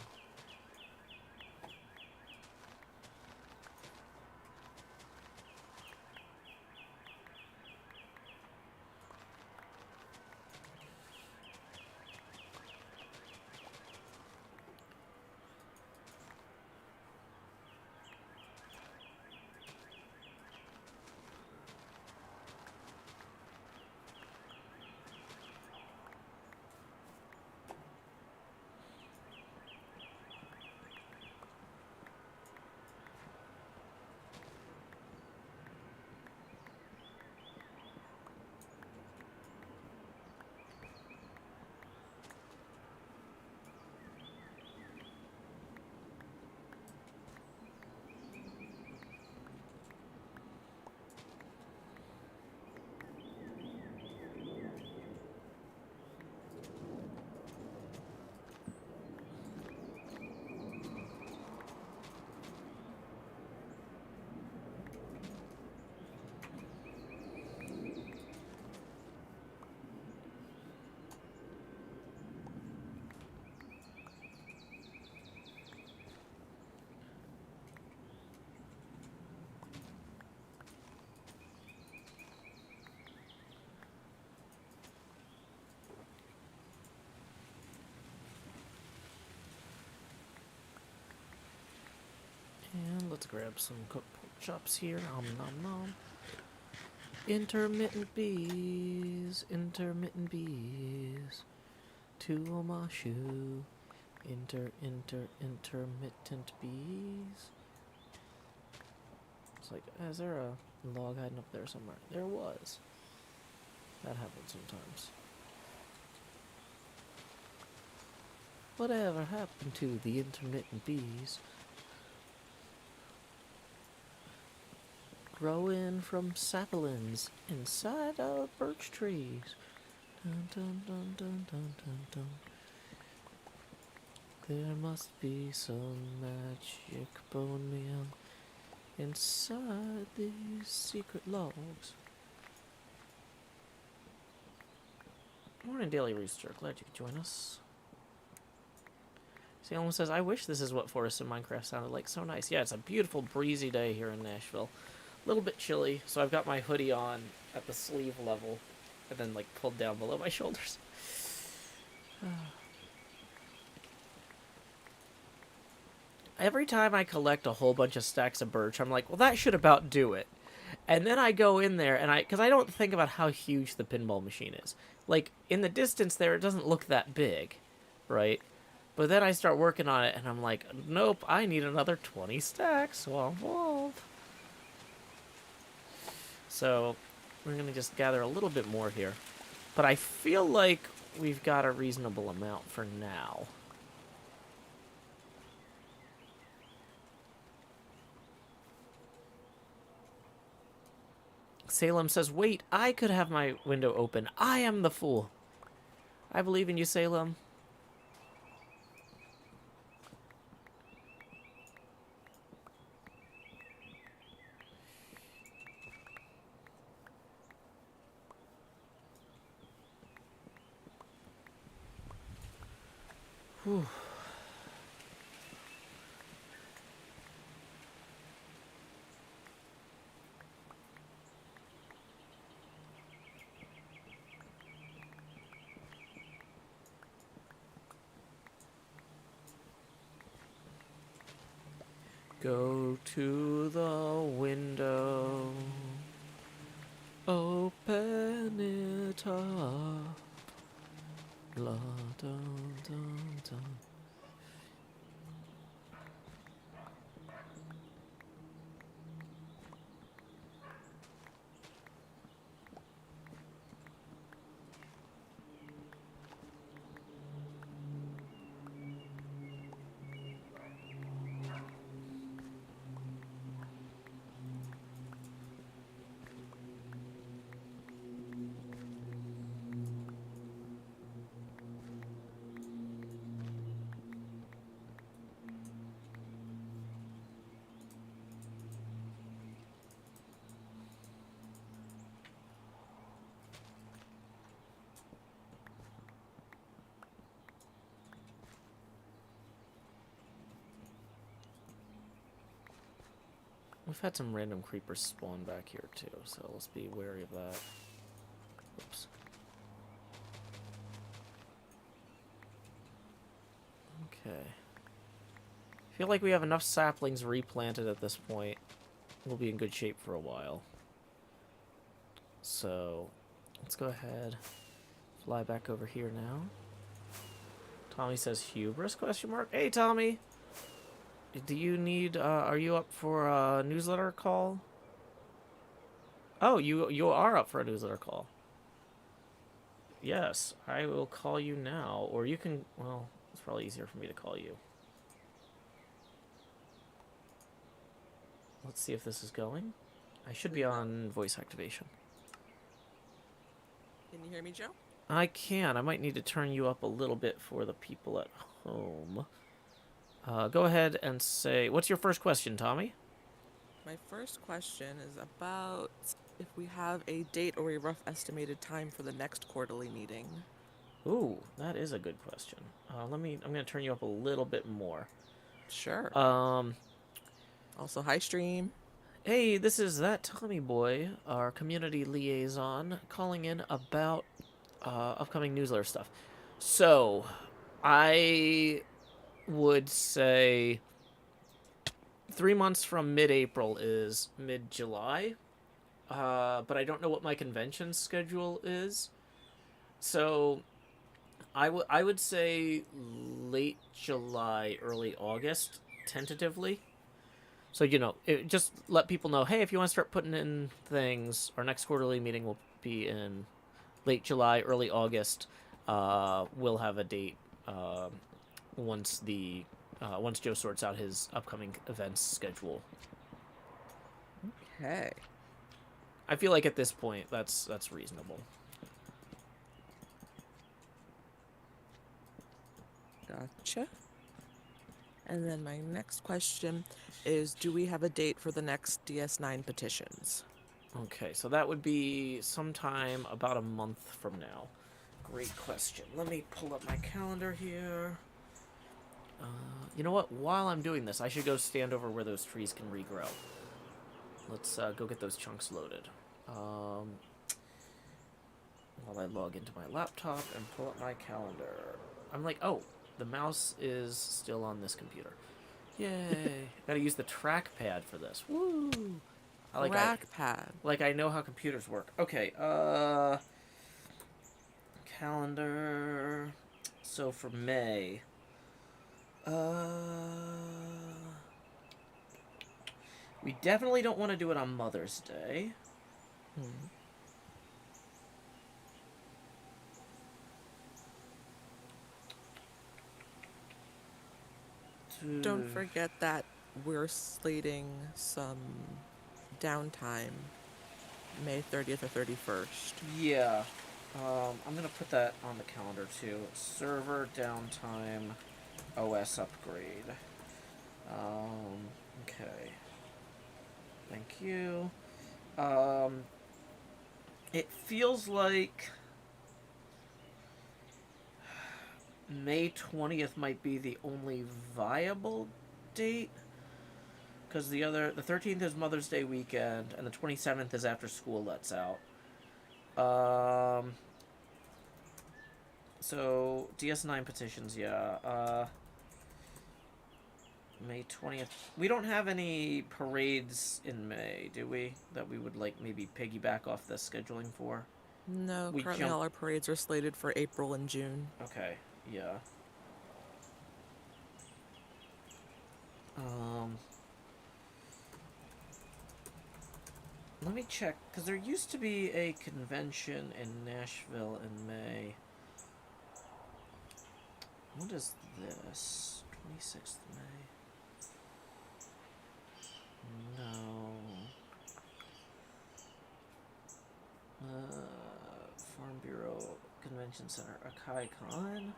let's grab some cooked pork chops here. Nom nom nom. Intermittent bees, intermittent bees. To my shoe. Intermittent bees. It's like, is there a log hiding up there somewhere? There was. That happens sometimes. Whatever happened to the intermittent bees? Growing from saplings inside our birch trees. Dun, dun, dun, dun, dun, dun, dun. There must be some magic bone meal inside these secret logs. Morning, Daily Rooster. Glad you could join us. Salem says, I wish this is what forests in Minecraft sounded like. So nice. Yeah, it's a beautiful, breezy day here in Nashville. A little bit chilly, so I've got my hoodie on at the sleeve level and then, like, pulled down below my shoulders. Every time I collect a whole bunch of stacks of birch, I'm like, well, that should about do it. And then I go in there, and because I don't think about how huge the pinball machine is. Like, in the distance there, it doesn't look that big, right? But then I start working on it, and I'm like, nope, I need another 20 stacks. Womp womp. So, we're going to just gather a little bit more here. But I feel like we've got a reasonable amount for now. Salem says, wait, I could have my window open. I am the fool. I believe in you, Salem. Whew. Go to the window, open it up, la dun dun dun. We've had some random creepers spawn back here too, so let's be wary of that. Oops. Okay. I feel like we have enough saplings replanted at this point. We'll be in good shape for a while. So, let's go ahead. Fly back over here now. Tommy says hubris, question mark. Hey, Tommy! Do you need, are you up for a newsletter call? Oh, you are up for a newsletter call. Yes, I will call you now. Or you can, well, it's probably easier for me to call you. Let's see if this is going. I should be on voice activation. Can you hear me, Joe? I can. I might need to turn you up a little bit for the people at home. Go ahead and say, what's your first question, Tommy? My first question is about if we have a date or a rough estimated time for the next quarterly meeting. Ooh, that is a good question. I'm going to turn you up a little bit more. Sure. Also, hi, stream. Hey, this is that Tommy boy, our community liaison, calling in about upcoming newsletter stuff. So, I would say 3 months from mid-April is mid-July. But I don't know what my convention schedule is. So I would say late July, early August, tentatively. So, just let people know, hey, if you want to start putting in things, our next quarterly meeting will be in late July, early August. We'll have a date once once Joe sorts out his upcoming events schedule. Okay. I feel like at this point that's reasonable. Gotcha. And then my next question is, do we have a date for the next DS9 petitions? Okay, so that would be sometime about a month from now. Great question. Let me pull up my calendar here. You know what? While I'm doing this, I should go stand over where those trees can regrow. Let's go get those chunks loaded. While I log into my laptop and pull up my calendar. I'm like, oh, the mouse is still on this computer. Yay! Gotta use the trackpad for this. Woo! Trackpad. I know how computers work. Okay, calendar. So for May, we definitely don't want to do it on Mother's Day. Don't forget that we're slating some downtime May 30th or 31st. Yeah. I'm gonna put that on the calendar too. Server downtime, OS upgrade. Okay. Thank you. It feels like May 20th might be the only viable date. Because the 13th is Mother's Day weekend, and the 27th is after school lets out. So, DS9 petitions, yeah. May 20th. We don't have any parades in May, do we? That we would, maybe piggyback off the scheduling for? No, currently all our parades are slated for April and June. Okay, yeah. Let me check, because there used to be a convention in Nashville in May. What is this? 26th May? No. Farm Bureau Convention Center, Akai Con.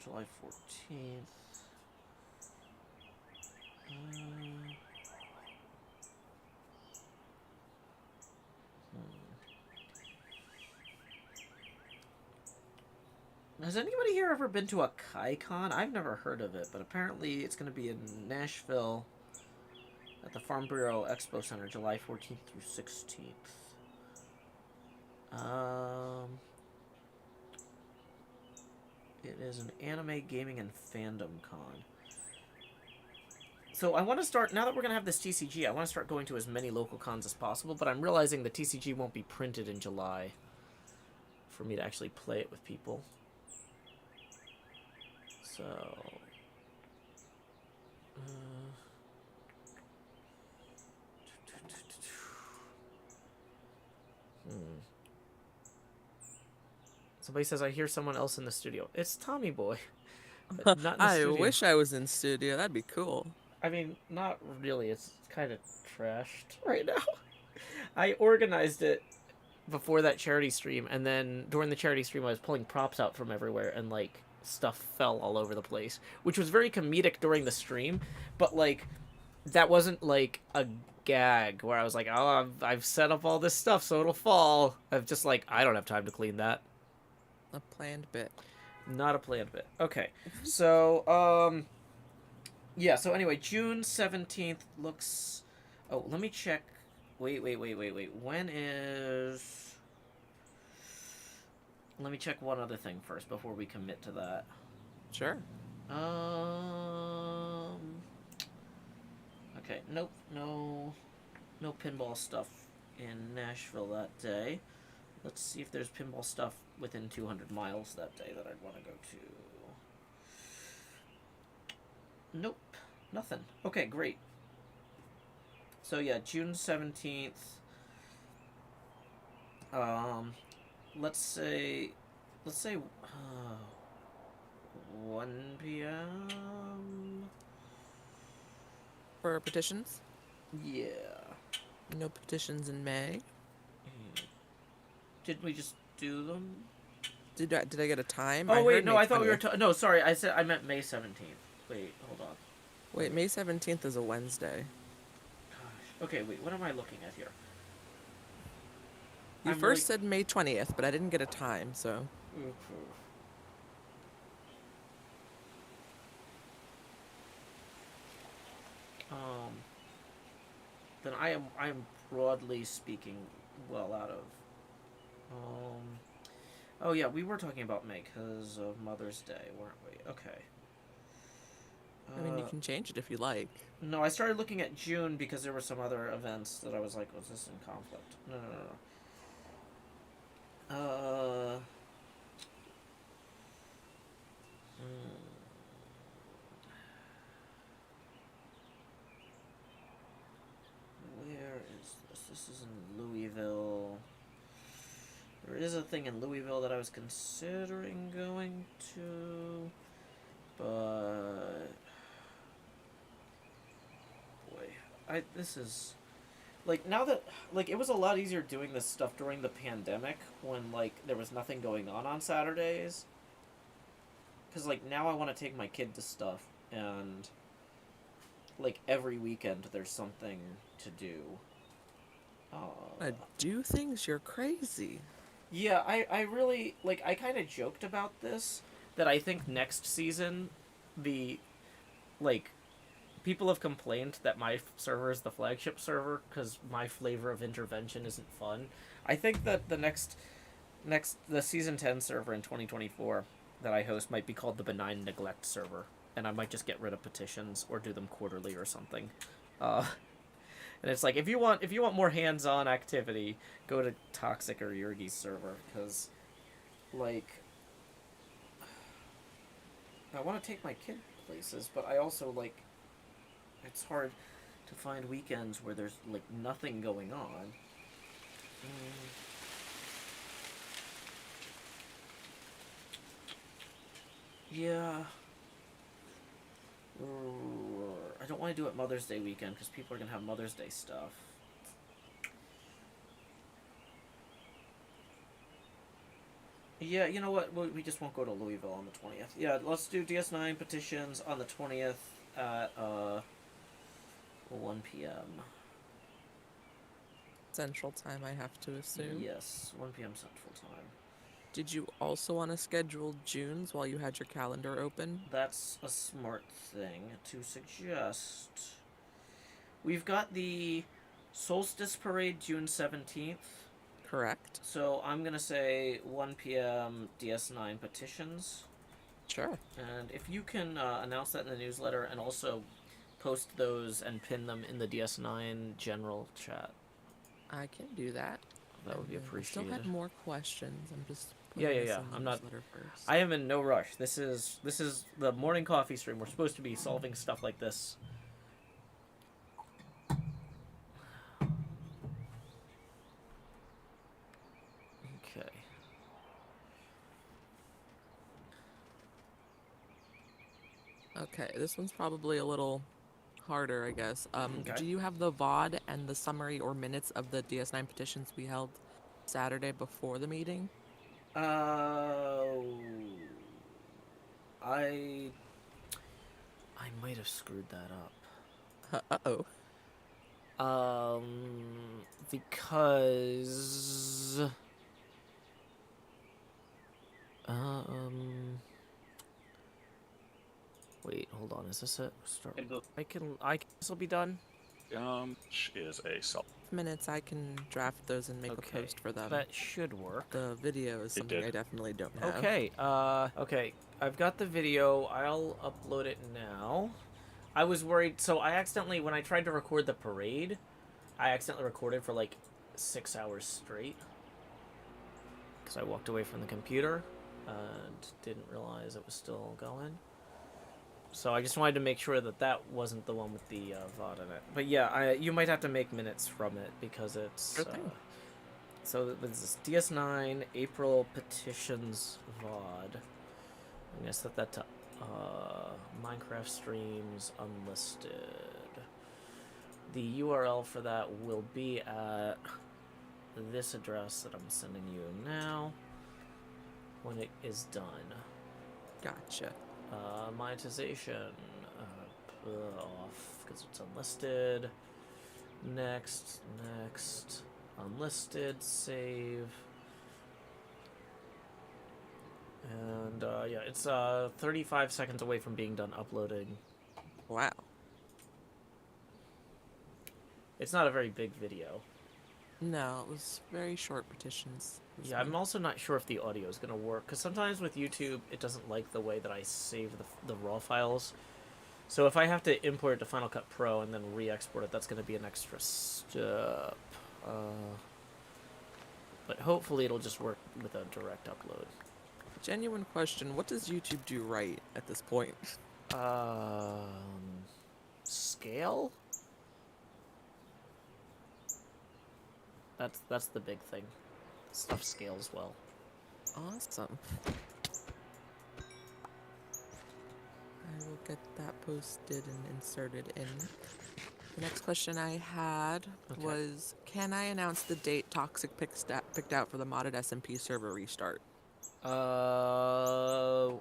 July 14th. Has anybody here ever been to a KaiCon? I've never heard of it, but apparently it's going to be in Nashville at the Farm Bureau Expo Center, July 14th through 16th. It is an anime, gaming, and fandom con. So I want to start, now that we're going to have this TCG, I want to start going to as many local cons as possible, but I'm realizing the TCG won't be printed in July for me to actually play it with people. So... Somebody says, I hear someone else in the studio. It's Tommy Boy. But not in the I studio. wish I was in studio. That'd be cool. I mean, not really. It's kind of trashed right now. I organized it before that charity stream, and then during the charity stream, I was pulling props out from everywhere, and, stuff fell all over the place, which was very comedic during the stream, but, that wasn't, a gag where I was like, oh, I've set up all this stuff so it'll fall. I'm just I don't have time to clean that. A planned bit. Not a planned bit. Okay. So, yeah, so anyway, June 17th looks... Oh, let me check. Wait. When is... Let me check one other thing first before we commit to that. Sure. Okay, nope, no pinball stuff in Nashville that day. Let's see if there's pinball stuff within 200 miles that day that I'd want to go to. Nope, nothing. Okay, great. So yeah, June 17th. Let's say 1 p.m. For petitions? Yeah. No petitions in May. Did we just do them? Did I get a time? Oh I wait, heard no, May I thought we were 20th. no, sorry, I meant May 17th. Wait, hold on. Wait, May 17th is a Wednesday. Gosh. Okay, wait, what am I looking at here? You first said May 20th, but I didn't get a time, so. Then I am broadly speaking well out of. Oh yeah, we were talking about May because of Mother's Day, weren't we? Okay. I mean, you can change it if you like. No, I started looking at June because there were some other events that I was like, was this in conflict? No. Where is this? This is in Louisville. There is a thing in Louisville that I was considering going to, but boy, this is like now that like it was a lot easier doing this stuff during the pandemic when like there was nothing going on Saturdays. Cause like now I want to take my kid to stuff and like every weekend there's something to do. Do things, you're crazy. Yeah, I really like I kind of joked about this that I think next season the like people have complained that my server is the flagship server because my flavor of intervention isn't fun. I think that the season 10 server in 2024 that I host might be called the benign neglect server, and I might just get rid of petitions or do them quarterly or something. And it's like if you want more hands-on activity, go to Toxic or Yurgi's server because like I want to take my kid places, but I also like it's hard to find weekends where there's like nothing going on. Yeah. I don't want to do it Mother's Day weekend because people are going to have Mother's Day stuff. Yeah, you know what? We just won't go to Louisville on the 20th. Yeah, let's do DS9 petitions on the 20th at 1 p.m. Central time, I have to assume. Yes, 1 p.m. Central time. Did you also want to schedule June's while you had your calendar open? That's a smart thing to suggest. We've got the Solstice Parade June 17th. Correct. So I'm going to say 1 p.m. DS9 petitions. Sure. And if you can announce that in the newsletter and also post those and pin them in the DS9 general chat. I can do that. That would be appreciated. I still had more questions. I'm just yeah. I'm not. First. I am in no rush. This is the morning coffee stream. We're supposed to be solving stuff like this. Okay. Okay, this one's probably a little harder, I guess. Okay. Do you have the VOD and the summary or minutes of the DS9 petitions we held Saturday before the meeting? I might have screwed that up. Uh-oh. Because wait, hold on. Is this it? Start. This will be done. Is a self. Minutes, I can draft those and make a post for them. That should work. The video is something I definitely don't have. Okay. Okay. I've got the video. I'll upload it now. I was worried. So I accidentally, when I tried to record the parade, I accidentally recorded for like 6 hours straight. Because I walked away from the computer and didn't realize it was still going. So I just wanted to make sure that that wasn't the one with the VOD in it. But yeah, you might have to make minutes from it because it's... Sure thing. So this is DS9 April petitions VOD. I'm gonna set that to Minecraft streams unlisted. The URL for that will be at this address that I'm sending you now when it is done. Gotcha. Monetization off because it's unlisted. Next, unlisted, save. And yeah, it's 35 seconds away from being done uploading. Wow. It's not a very big video. No, it was very short petitions. Yeah, I'm also not sure if the audio is going to work, because sometimes with YouTube, it doesn't like the way that I save the raw files. So if I have to import it to Final Cut Pro and then re-export it, that's going to be an extra step. But hopefully it'll just work with a direct upload. Genuine question, what does YouTube do right at this point? Scale? That's the big thing. Stuff scales well. Awesome. I will get that posted and inserted in. The next question I had was, can I announce the date Toxic picked out for the modded SMP server restart? I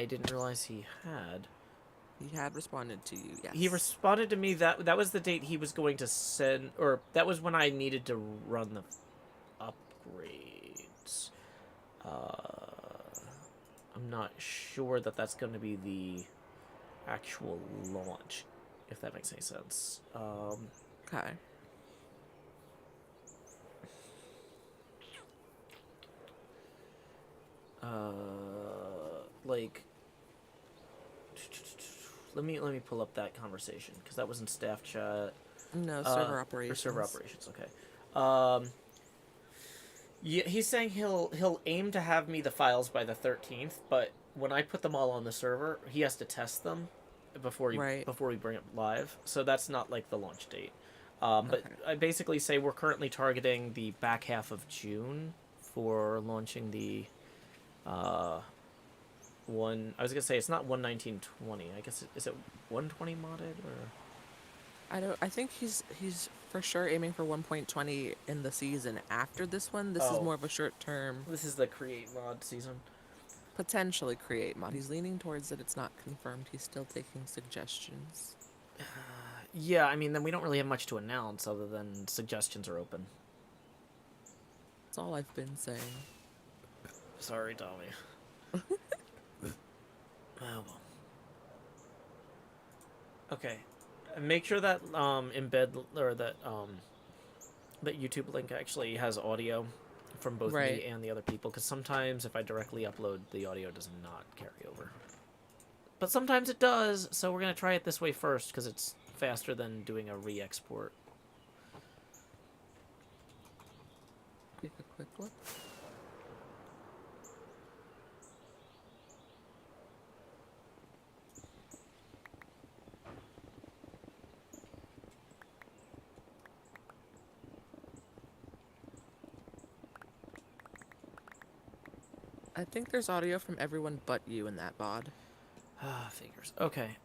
didn't realize he had. He had responded to you, yes. He responded to me that was the date he was going to send, or that was when I needed to run the upgrades. I'm not sure that that's going to be the actual launch, if that makes any sense. Okay. Like, let me pull up that conversation because that was in staff chat. No, server operations. Or server operations, okay. Yeah, he's saying he'll aim to have me the files by the 13th, but when I put them all on the server, he has to test them before we bring it live. So that's not like the launch date. But I basically say we're currently targeting the back half of June for launching the one. I was gonna say it's not 11920. I guess is it 120 modded or? I think he's for sure aiming for 1.20 in the season after this one. This is more of a short term. This is the create mod season. Potentially create mod. He's leaning towards it. It's not confirmed. He's still taking suggestions. Yeah, I mean, then we don't really have much to announce other than suggestions are open. That's all I've been saying. Sorry, Tommy. Oh, well. Okay. Make sure that embed or that YouTube link actually has audio from both me and the other people, because sometimes if I directly upload, the audio does not carry over. But sometimes it does, so we're gonna try it this way first because it's faster than doing a re-export. Take a quick look. I think there's audio from everyone but you in that VOD. Ah, figures. Okay.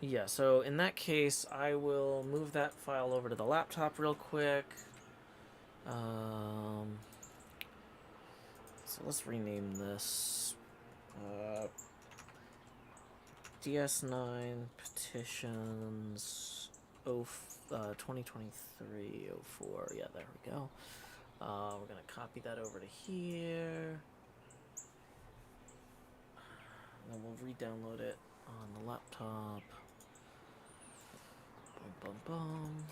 Yeah, so in that case, I will move that file over to the laptop real quick. So let's rename this. DS9 petitions 2023-04. Yeah, there we go. We're going to copy that over to here. And then we'll re-download it on the laptop. Bum, bum, bum.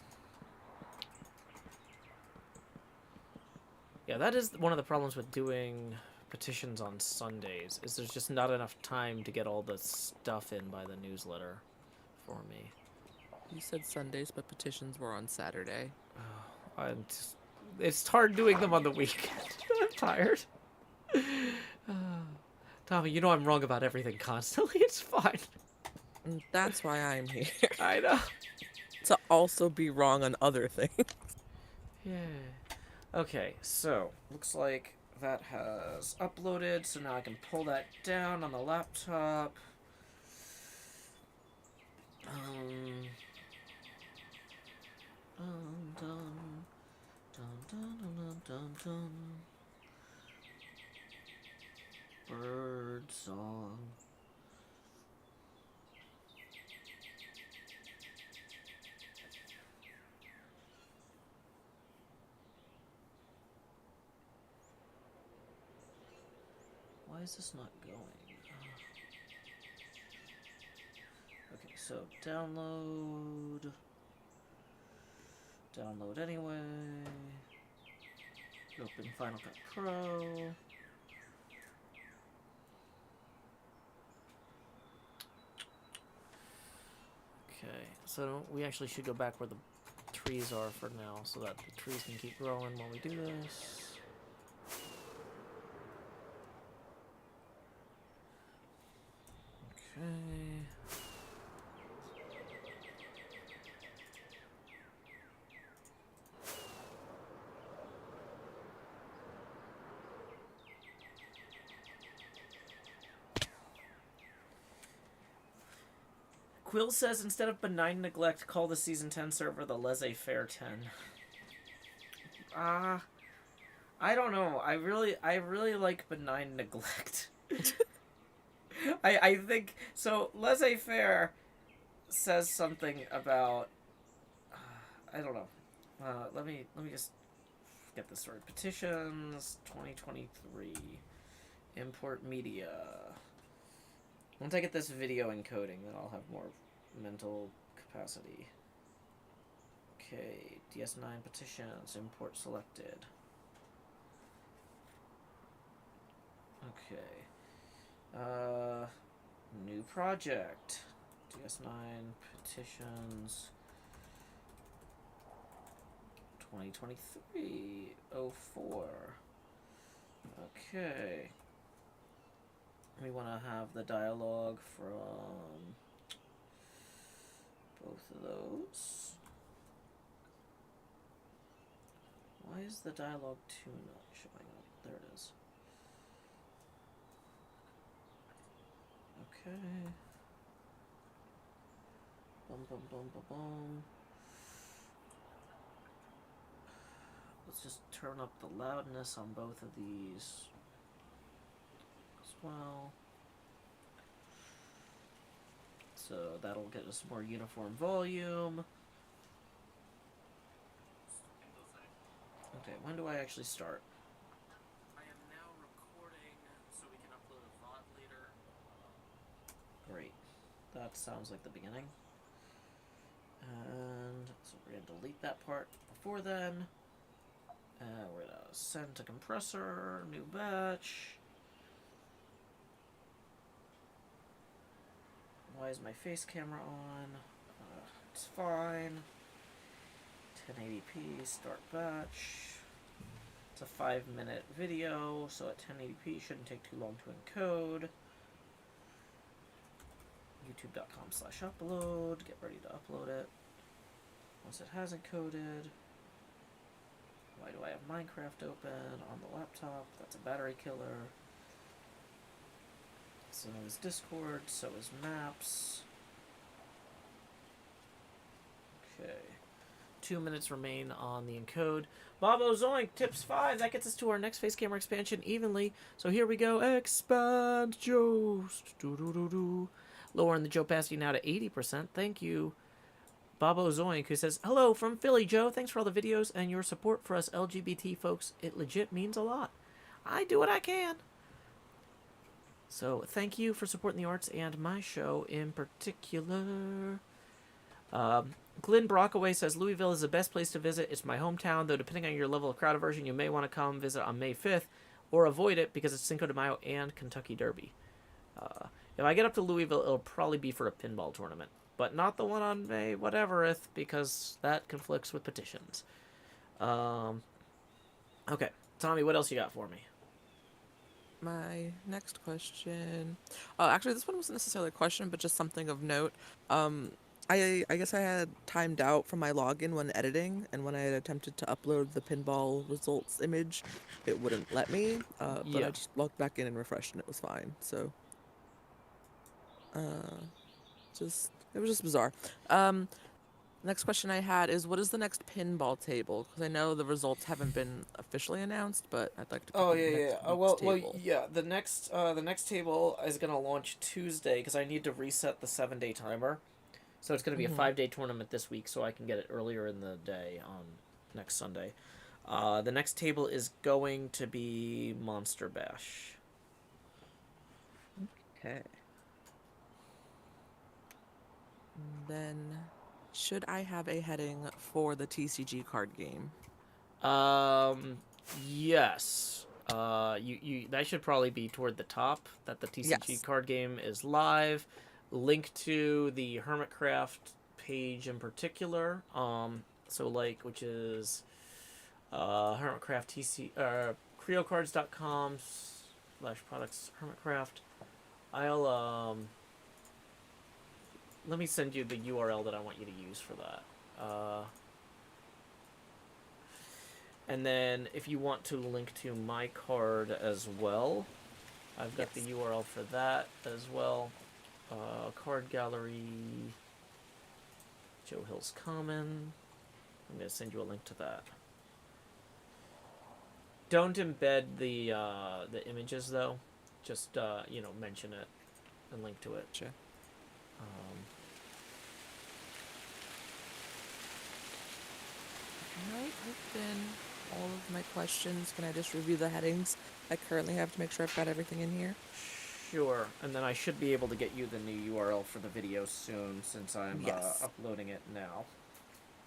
Yeah, that is one of the problems with doing petitions on Sundays is there's just not enough time to get all the stuff in by the newsletter for me. You said Sundays, but petitions were on Saturday. It's hard doing them on the weekend. I'm tired. Tommy, you know I'm wrong about everything constantly. It's fine. And that's why I'm here. I know. To also be wrong on other things. Yeah. Okay, so looks like that has uploaded, so now I can pull that down on the laptop. Bird song. Why is this not going? Okay, so download. Download anyway. Open Final Cut Pro. Okay, so we actually should go back where the trees are for now, so that the trees can keep growing while we do this. Okay. Quill says instead of benign neglect, call the season 10 server the laissez-faire 10. I don't know. I really like benign neglect. I think so. Laissez-faire says something about I don't know. Let me just get this sorted. Petitions 2023. Import media. Once I get this video encoding, then I'll have more mental capacity. Okay, DS9 petitions, import selected. Okay. New project. DS9 petitions 2023-04. Okay. We want to have the dialogue from both of those. Why is the dialogue 2 not showing up? There it is. Okay. Bum bum bum bum bum. Let's just turn up the loudness on both of these as well. So that'll get us more uniform volume. Okay, when do I actually start? I am now recording so we can upload a VOD later. Great. That sounds like the beginning. And so we're going to delete that part before then. We're going to send to compressor, new batch. Why is my face camera on? It's fine. 1080p, start batch. It's a 5-minute video, so at 1080p shouldn't take too long to encode. YouTube.com/upload. Get ready to upload it. Once it has encoded. Why do I have Minecraft open on the laptop? That's a battery killer. So is Discord, so is Maps. Okay. 2 minutes remain on the encode. Bobo Zoink, tips 5. That gets us to our next face camera expansion evenly. So here we go. Expand Jost. Lowering the Joe opacity now to 80%. Thank you. Bobo Zoink, who says, hello from Philly, Joe. Thanks for all the videos and your support for us LGBT folks. It legit means a lot. I do what I can. So thank you for supporting the arts and my show in particular. Glenn Brockaway says, Louisville is the best place to visit. It's my hometown, though depending on your level of crowd aversion, you may want to come visit on May 5th. or avoid it because it's Cinco de Mayo and Kentucky Derby. If I get up to Louisville, it'll probably be for a pinball tournament, but not the one on May whatevereth because that conflicts with petitions. Okay, Tommy, what else you got for me? My next question. Oh, actually, this one wasn't necessarily a question, but just something of note. I guess I had timed out from my login when editing, and when I had attempted to upload the pinball results image, it wouldn't let me. But Yeah. I just logged back in and refreshed, and it was fine. So, just it was just bizarre. Next question I had is, what is the next pinball table? Because I know the results haven't been officially announced, but I'd like to put Oh the yeah, next yeah. week's Well, table. yeah. The next table is gonna launch Tuesday because I need to reset the 7-day timer. So it's gonna be a Mm-hmm. 5-day tournament this week, so I can get it earlier in the day on next Sunday. The next table is going to be Monster Bash. Okay. Then, should I have a heading for the TCG card game? Yes. You that should probably be toward the top. That the TCG Yes. card game is live. Link to the HermitCraft page in particular. So like, which is HermitCraft TC creocards.com/products HermitCraft. I'll let me send you the URL that I want you to use for that. And then if you want to link to my card as well, I've got Yes. the URL for that as well. Card gallery, Joe Hill's Common. I'm going to send you a link to that. Don't embed the images though. Just mention it and link to it. Sure. Might have been all of my questions. Can I just review the headings I currently have to make sure I've got everything in here? Sure, and then I should be able to get you the new URL for the video soon since I'm Yes. uploading it now.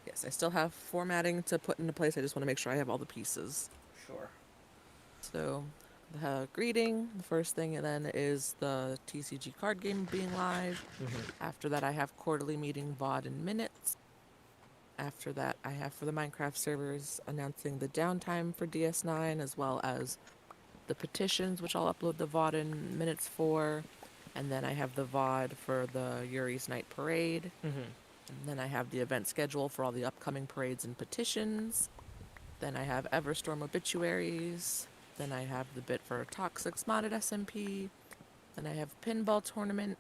Yes, I still have formatting to put into place. I just want to make sure I have all the pieces. Sure. So, the greeting, the first thing then is the TCG card game being live. After that, I have quarterly meeting VOD and minutes. After that, I have for the Minecraft servers announcing the downtime for DS9 as well as the petitions, which I'll upload the VOD and minutes for. And then I have the VOD for the Yuri's Night Parade. And then I have the event schedule for all the upcoming parades and petitions. Then I have Everstorm obituaries. Then I have the bit for Toxic's modded SMP. Then I have Pinball Tournament.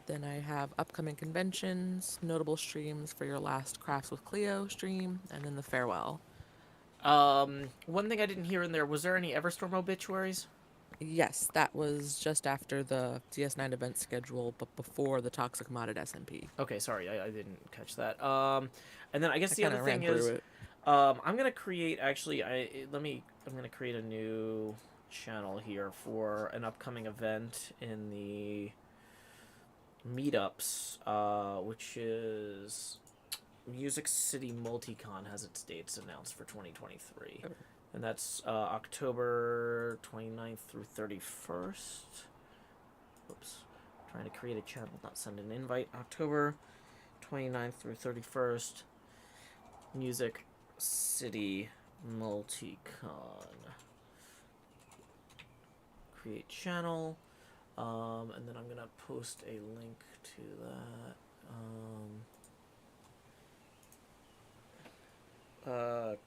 Then I have upcoming conventions, notable streams for your last Crafts with Cleo stream, and then the farewell. One thing I didn't hear in there, was there any Everstorm obituaries? Yes, that was just after the DS9 event schedule, but before the Toxic modded SMP. Okay, sorry, I didn't catch that. And then I guess I the kind other of thing ran through is, it. I'm gonna create I'm gonna create a new channel here for an upcoming event in the meetups, which is Music City Multicon has its dates announced for 2023. Oh. And that's October 29th through 31st. Oops. Trying to create a channel, not send an invite. October 29th through 31st. Music City Multicon. Create channel. And then I'm going to post a link to that.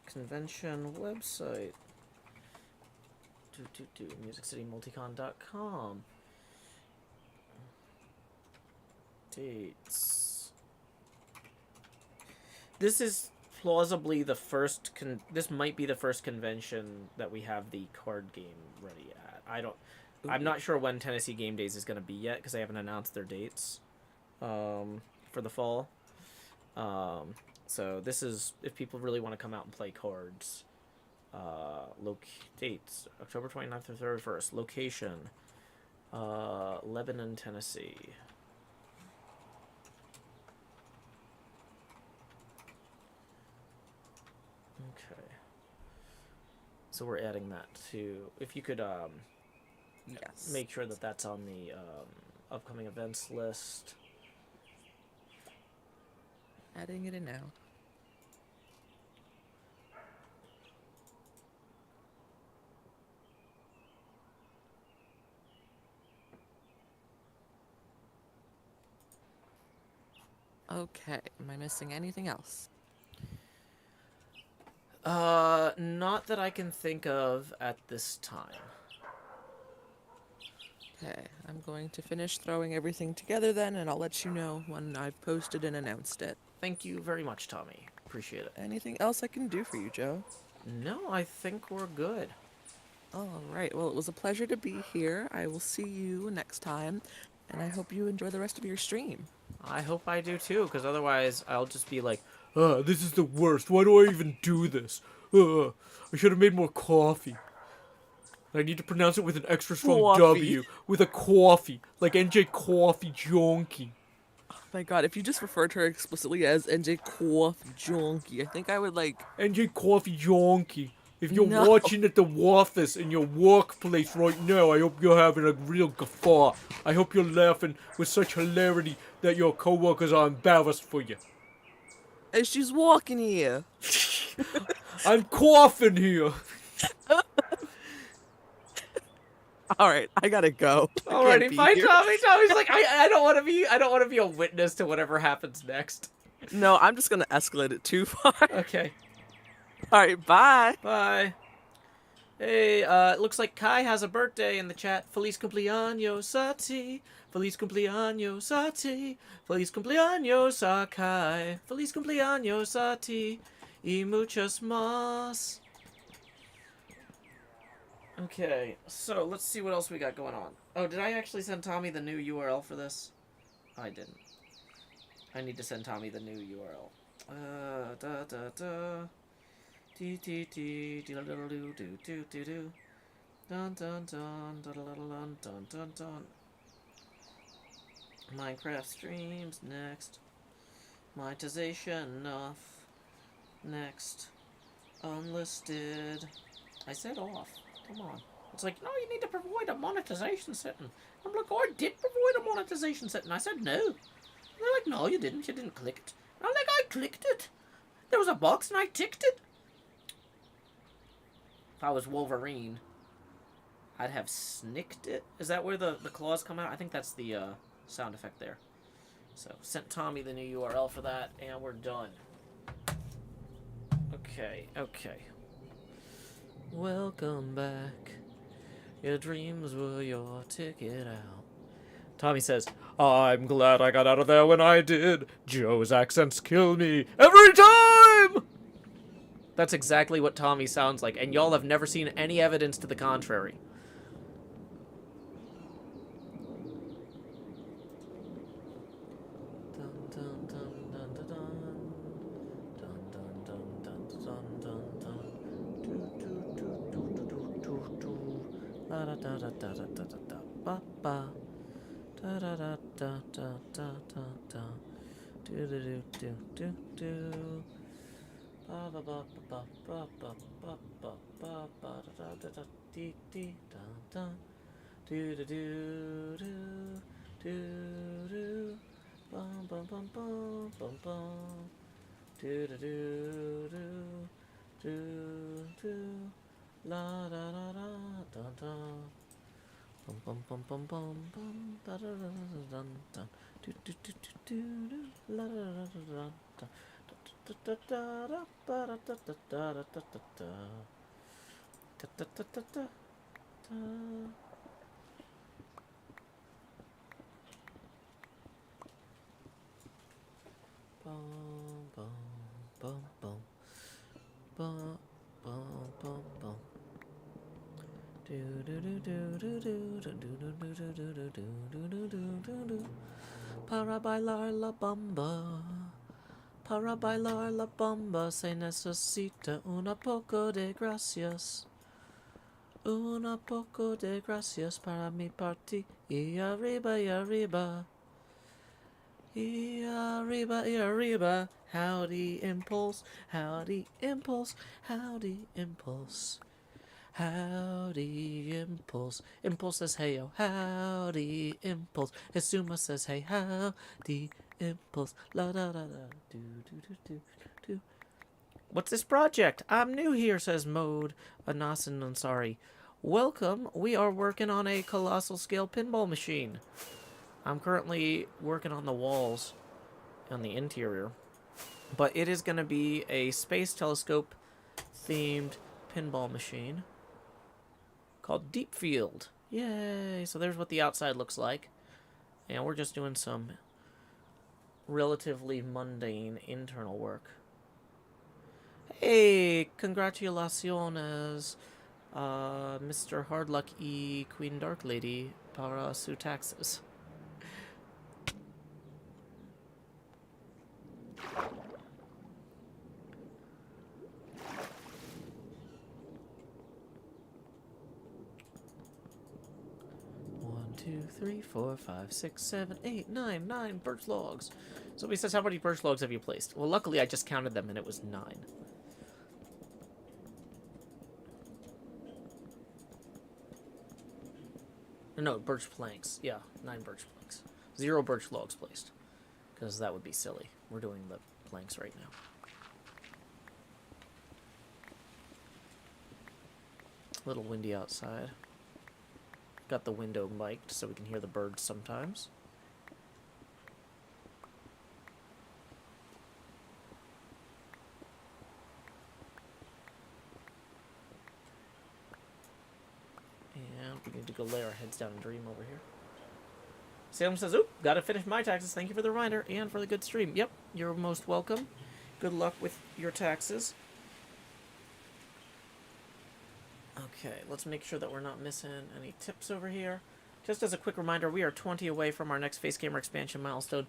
Convention website. MusicCityMulticon.com. Dates. This is plausibly the first. This might be the first convention that we have the card game ready at. I'm not sure when Tennessee Game Days is going to be yet because they haven't announced their dates for the fall. So this is if people really want to come out and play cards. Dates October 29th through 31st. Location Lebanon, Tennessee. Okay. So we're adding that to. If you could Yes. make sure that that's on the upcoming events list. Adding it in now. Okay. Am I missing anything else? Not that I can think of at this time. Okay. I'm going to finish throwing everything together then, and I'll let you know when I've posted and announced it. Thank you very much, Tommy. Appreciate it. Anything else I can do for you, Joe? No, I think we're good. All right. Well, it was a pleasure to be here. I will see you next time, and I hope you enjoy the rest of your stream. I hope I do too, because otherwise I'll just be like, this is the worst. Why do I even do this? I should have made more coffee. I need to pronounce it with an extra strong Coffee. W, with a coffee, like NJ Coffee Junkie. Oh my god, if you just referred to her explicitly as NJ Coffee Junkie, I think I would like... NJ Coffee Junkie. If you're No. watching at the office in your workplace right now, I hope you're having a real guffaw. I hope you're laughing with such hilarity that your coworkers are embarrassed for you. As she's walking here. I'm coughing here. All right, I gotta go. Alrighty, fine, Tommy. Tommy's like, I don't want to be a witness to whatever happens next. No, I'm just gonna escalate it too far. Okay, All right, bye. bye. Hey, it looks like Kai has a birthday in the chat. Feliz cumpleaños, Sati. Feliz cumpleaños, Sati. Feliz cumpleaños, Kai. Feliz cumpleaños, Sati. Y muchos más. Okay, so let's see what else we got going on. Oh, did I actually send Tommy the new URL for this? I didn't. I need to send Tommy the new URL. Dun dun dun dun dun dun dun. Minecraft streams next. Monetization off. Next. Unlisted. I said off. Come on. It's like, no, you need to provide a monetization setting. I'm like, oh, I did provide a monetization setting. I said no. And they're like, no, you didn't. You didn't click it. And I'm like, I clicked it. There was a box and I ticked it. If I was Wolverine, I'd have snicked it. Is that where the claws come out? I think that's the sound effect there. So, sent Tommy the new URL for that, and we're done. Okay. Welcome back. Your dreams were your ticket out. Tommy says, I'm glad I got out of there when I did. Joe's accents kill me every time! That's exactly what Tommy sounds like, and y'all have never seen any evidence to the contrary. Para bailar la bamba. Para bailar la bamba se necesita una poco de gracias. Una poco de gracias para mi party. Y arriba, y arriba. Y arriba, y arriba. Howdy impulse, howdy impulse, howdy impulse. Howdy, Impulse. Impulse says, hey, yo. Howdy, Impulse. Hizuma says, hey, howdy, Impulse. La da da da. Do do do do do. What's this project? I'm new here, says Mode Anasan Ansari. Welcome. We are working on a colossal scale pinball machine. I'm currently working on the walls on the interior, but it is going to be a space telescope themed pinball machine called Deep Field. Yay! So there's what the outside looks like. And we're just doing some relatively mundane internal work. Hey, congratulaciones, Mr. Hardluck E. Queen Dark Lady, para su taxes. One, two, three, four, five, six, seven, eight, nine birch logs. So he says, how many birch logs have you placed? Well, luckily I just counted them and it was 9. No, birch planks. Yeah, 9 birch planks. 0 birch logs placed. Because that would be silly. We're doing the planks right now. A little windy outside. Got the window mic'd so we can hear the birds sometimes. And we need to go lay our heads down and dream over here. Salem says, oop, gotta finish my taxes. Thank you for the reminder and for the good stream. Yep, you're most welcome. Good luck with your taxes. Okay, let's make sure that we're not missing any tips over here. Just as a quick reminder, we are 20 away from our next Face Gamer expansion milestone.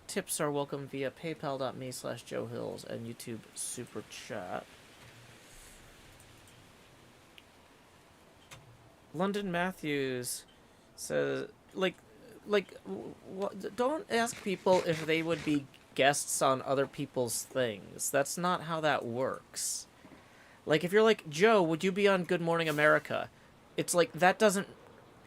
Tips are welcome via paypal.me/JoeHills and YouTube Super Chat. London Matthews says, don't ask people if they would be guests on other people's things. That's not how that works. Like, if you're like, Joe, would you be on Good Morning America? It's like, that doesn't,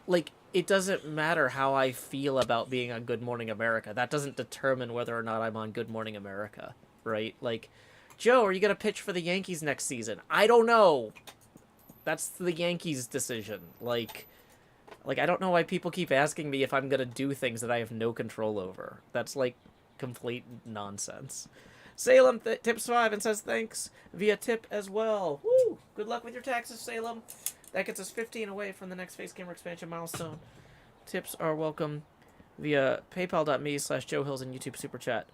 like, it doesn't matter how I feel about being on Good Morning America. That doesn't determine whether or not I'm on Good Morning America, right? Like, Joe, are you going to pitch for the Yankees next season? I don't know. That's the Yankees' decision. Like, I don't know why people keep asking me if I'm going to do things that I have no control over. That's, like, complete nonsense. Salem tips 5 and says thanks via tip as well. Woo! Good luck with your taxes, Salem. That gets us 15 away from the next Face Gamer expansion milestone. Tips are welcome via paypal.me/JoeHills and YouTube Super Chat.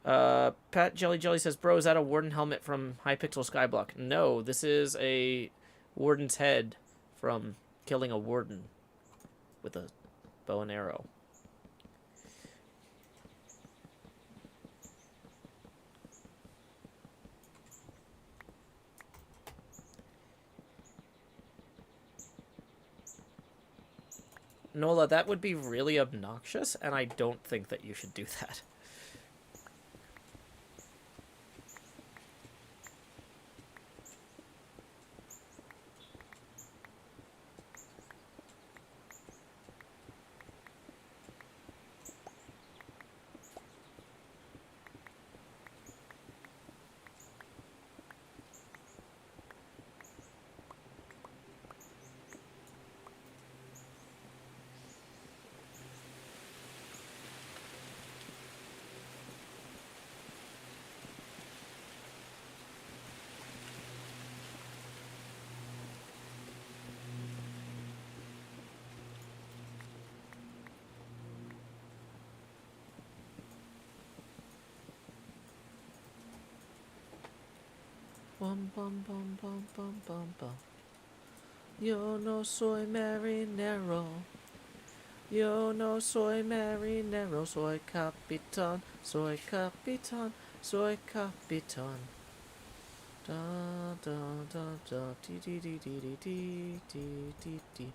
Pat Jelly says, bro, is that a Warden helmet from Hypixel Skyblock? No, this is a Warden's head from killing a Warden with a bow and arrow. Nola, that would be really obnoxious, and I don't think that you should do that. Bum bum bum bum bum bum bum. Yo no soy marinero. Yo no soy marinero. Soy capitán. Soy capitán. Soy capitán. Da da da da. Dee dee dee dee dee dee dee dee dee.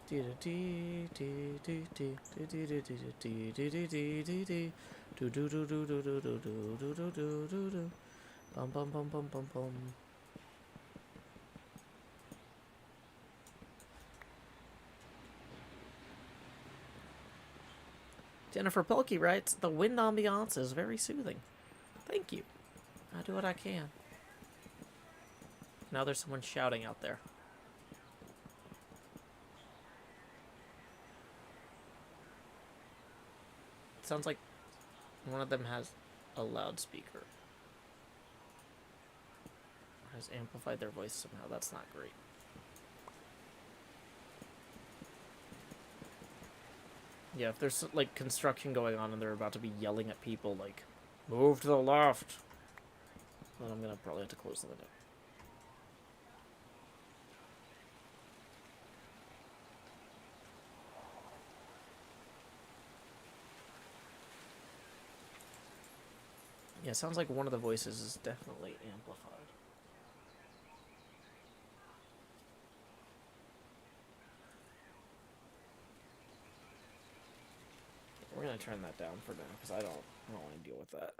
Dee dee dee dee dee dee dee dee dee dee dee dee dee dee. Do do do do do do do do do do do do do. Bum bum bum bum bum bum. Jennifer Pelkey writes, the wind ambiance is very soothing. Thank you. I do what I can. Now there's someone shouting out there. It sounds like one of them has a loudspeaker. Or has amplified their voice somehow. That's not great. Yeah, if there's like construction going on and they're about to be yelling at people like, move to the left, then I'm gonna probably have to close the window. Yeah, it sounds like one of the voices is definitely amplified. We're gonna turn that down for now because I don't want to deal with that.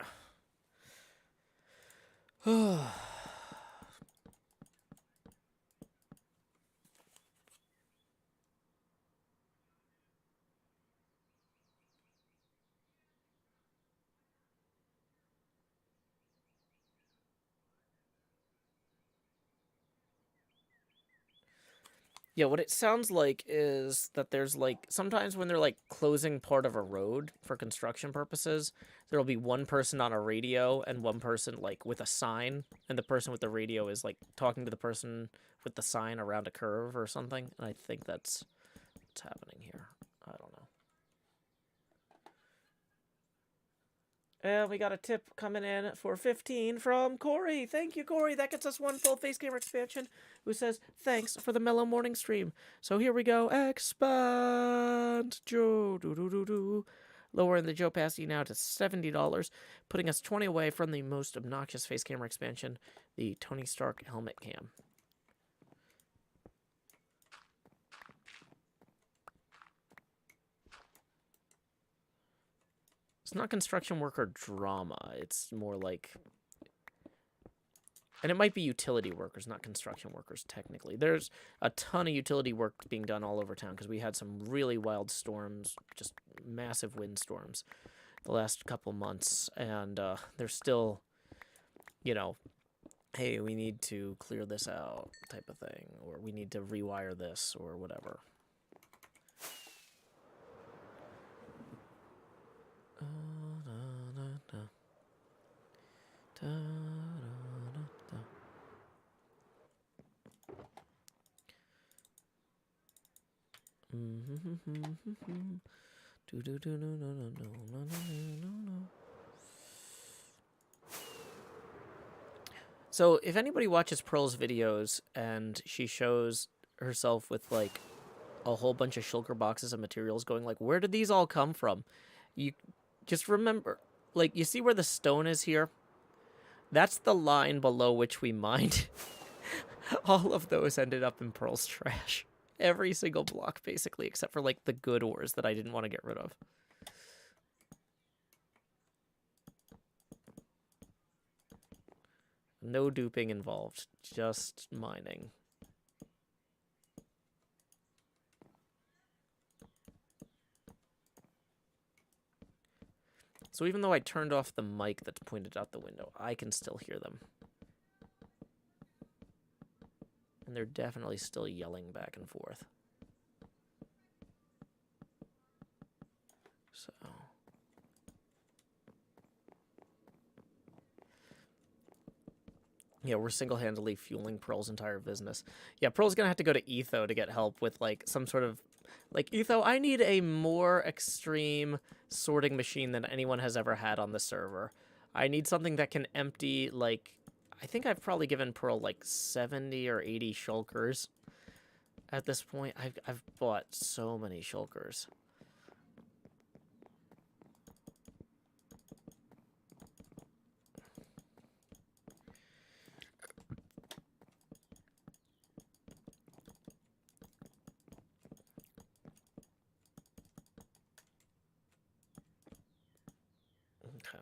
Yeah, what it sounds like is that there's like, sometimes when they're like closing part of a road for construction purposes, there'll be one person on a radio and one person like with a sign, and the person with the radio is like talking to the person with the sign around a curve or something. And I think that's what's happening here. I don't know. And we got a tip coming in for 15 from Corey. Thank you, Corey. That gets us one full face gamer expansion. Who says, thanks for the mellow morning stream. So here we go. Expand Joe. Lowering the Joe Passy now to $70, putting us 20 away from the most obnoxious face camera expansion, the Tony Stark helmet cam. It's not construction worker drama. It's more like... And it might be utility workers, not construction workers, technically. There's a ton of utility work being done all over town because we had some really wild storms, just massive windstorms the last couple months. And there's still, you know, hey, we need to clear this out type of thing. Or we need to rewire this or whatever. So if anybody watches Pearl's videos and she shows herself with like a whole bunch of shulker boxes of materials going like, where did these all come from? You just remember, like, you see where the stone is here? That's the line below which we mined. All of those ended up in Pearl's trash. Every single block, basically, except for, like, the good ores that I didn't want to get rid of. No duping involved, just mining. So even though I turned off the mic that's pointed out the window, I can still hear them. And they're definitely still yelling back and forth. So... yeah, we're single-handedly fueling Pearl's entire business. Yeah, Pearl's gonna have to go to Etho to get help with, like, some sort of... like, Etho, I need a more extreme sorting machine than anyone has ever had on the server. I need something that can empty, like... I think I've probably given Pearl, like, 70 or 80 shulkers at this point. I've bought so many shulkers. Okay.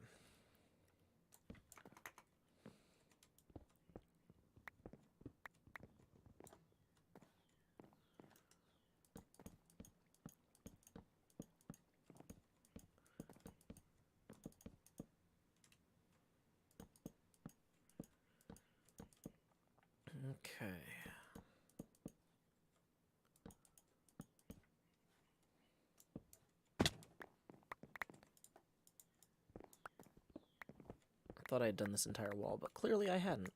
thought I had done this entire wall, but clearly I hadn't.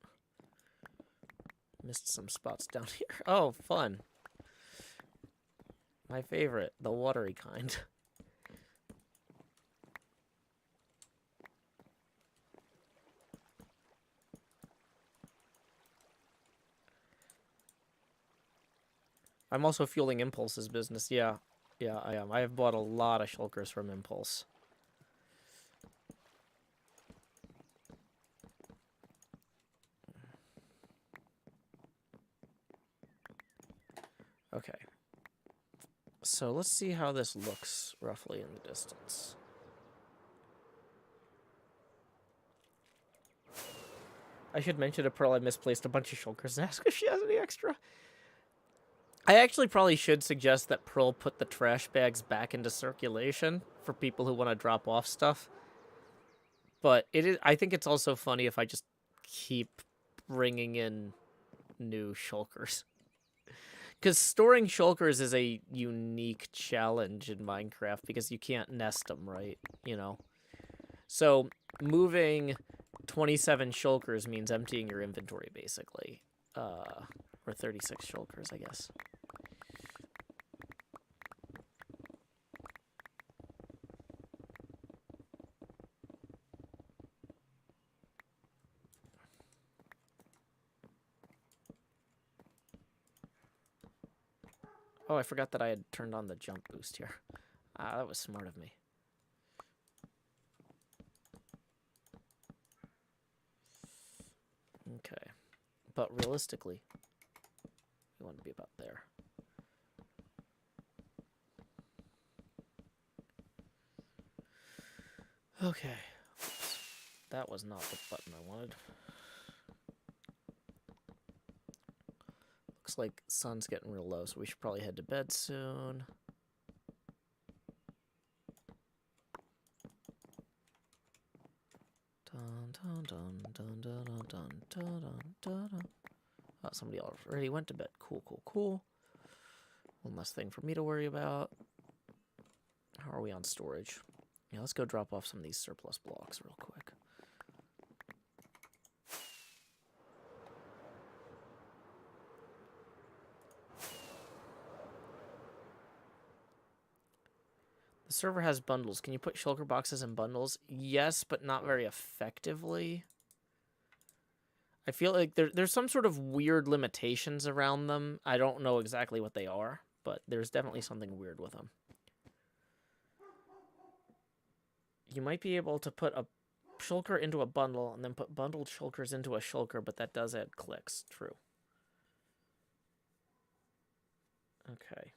Missed some spots down here. Oh, fun. My favorite, the watery kind. I'm also fueling Impulse's business. Yeah, I am. I have bought a lot of shulkers from Impulse. Okay. So let's see how this looks roughly in the distance. I should mention to Pearl I misplaced a bunch of shulkers and ask if she has any extra. I actually probably should suggest that Pearl put the trash bags back into circulation for people who want to drop off stuff. But I think it's also funny if I just keep bringing in new shulkers. Because storing shulkers is a unique challenge in Minecraft because you can't nest them, right? You know? So moving 27 shulkers means emptying your inventory, basically. Or 36 shulkers, I guess. Oh, I forgot that I had turned on the jump boost here. That was smart of me. Okay. But realistically, we want to be about there. Okay. Oops. That was not the button I wanted. Looks like sun's getting real low, so we should probably head to bed soon. Dun, dun, dun, dun, dun, dun, dun, dun, dun, dun. Oh, somebody already went to bed. Cool, cool, cool. One less thing for me to worry about. How are we on storage? Yeah, let's go drop off some of these surplus blocks real quick. The server has bundles. Can you put shulker boxes in bundles? Yes, but not very effectively. I feel like there's some sort of weird limitations around them. I don't know exactly what they are, but there's definitely something weird with them. You might be able to put a shulker into a bundle and then put bundled shulkers into a shulker, but that does add clicks. True. Okay.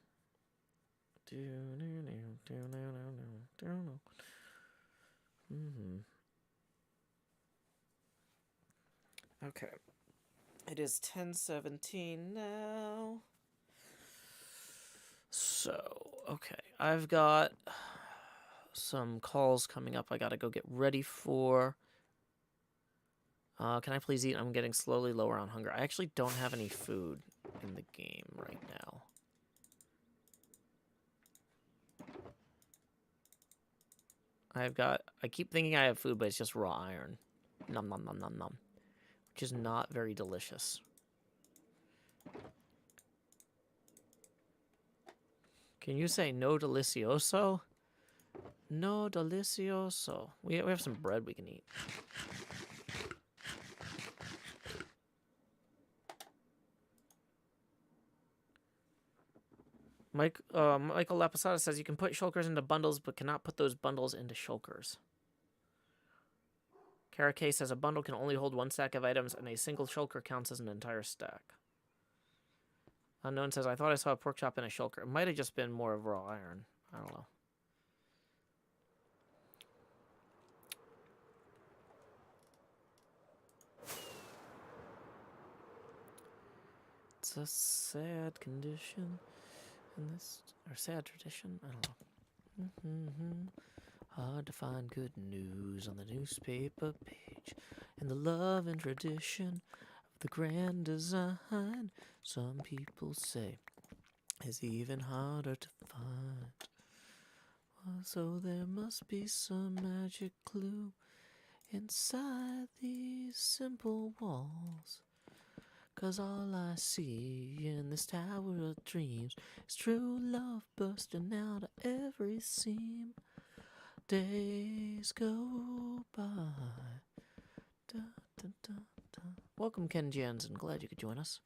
Okay. It is 10:17 now. So, okay. I've got some calls coming up I gotta go get ready for. Can I please eat? I'm getting slowly lower on hunger. I actually don't have any food in the game right now. I keep thinking I have food, but it's just raw iron. Nom nom nom nom nom. Which is not very delicious. Can you say no delicioso? No delicioso. We have some bread we can eat. Michael Laposada says you can put shulkers into bundles, but cannot put those bundles into shulkers. Kara K says a bundle can only hold one stack of items, and a single shulker counts as an entire stack. Unknown says, I thought I saw a pork chop in a shulker. It might have just been more of raw iron. I don't know. It's a sad condition in this, or sad tradition. I don't know. Hard to find good news on the newspaper page, and the love and tradition of the grand design, some people say, is even harder to find. So there must be some magic clue inside these simple walls. 'Cause all I see in this tower of dreams is true love bursting out of every seam. Days go by. Da, da, da, da. Welcome, Ken Jansen. Glad you could join us.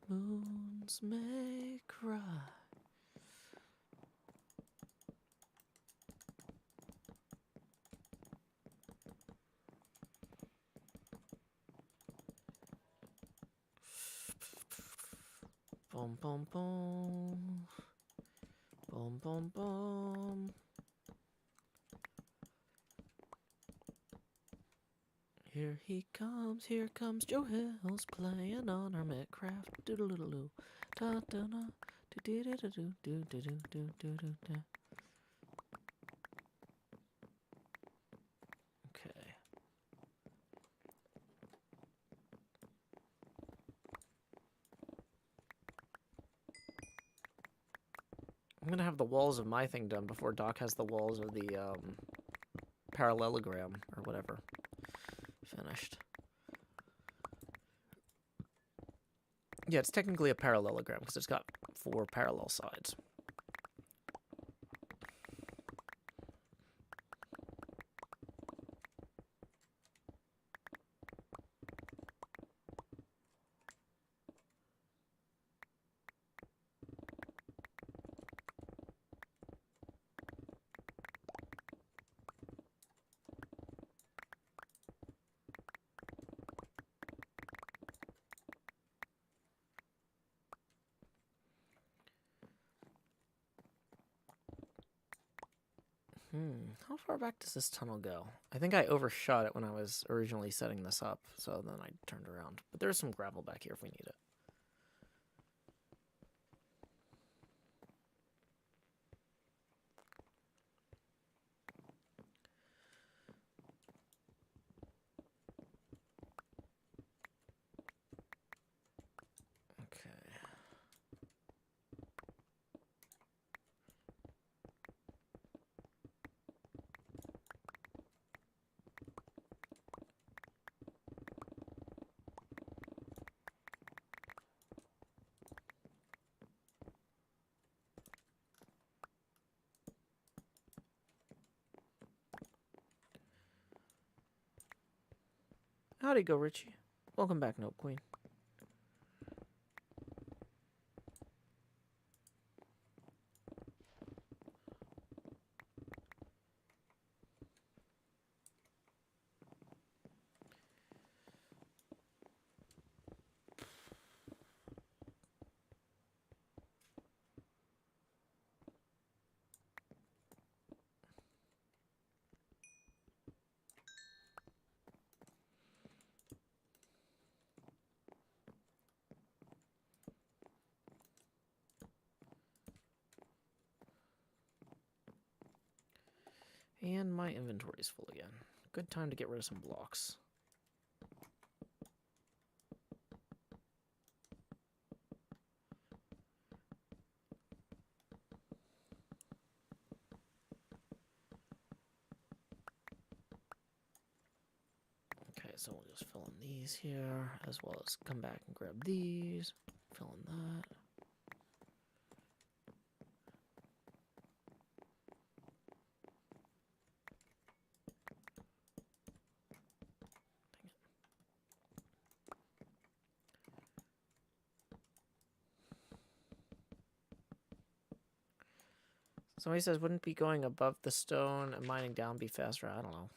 Moons may cry. Boom, boom, boom. Boom, boom, boom. Here comes Joe Hills playing on HermitCraft. Doodle-doodle-doo. Da-da-da. Do-do-do-do-do-do-do-do-do-do. Okay. I'm gonna have the walls of my thing done before Doc has the walls of the parallelogram or whatever finished. Yeah, it's technically a parallelogram because it's got 4 parallel sides. How far back does this tunnel go? I think I overshot it when I was originally setting this up, so then I turned around. But there's some gravel back here if we need it. Okay. Howdy go, Richie. Welcome back, Nope Queen. And my inventory's full again. Good time to get rid of some blocks. Okay, so we'll just fill in these here, as well as come back and grab these, fill in that. Somebody says, wouldn't be going above the stone and mining down be faster? I don't know.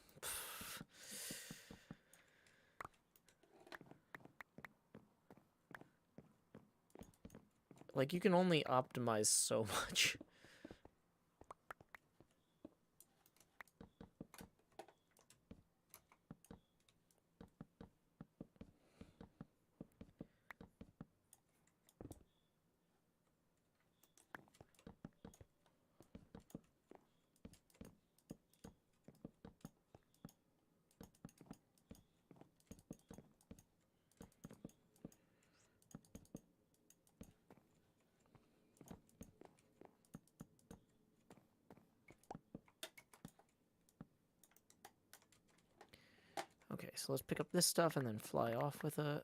Like, you can only optimize so much. so let's pick up this stuff and then fly off with it.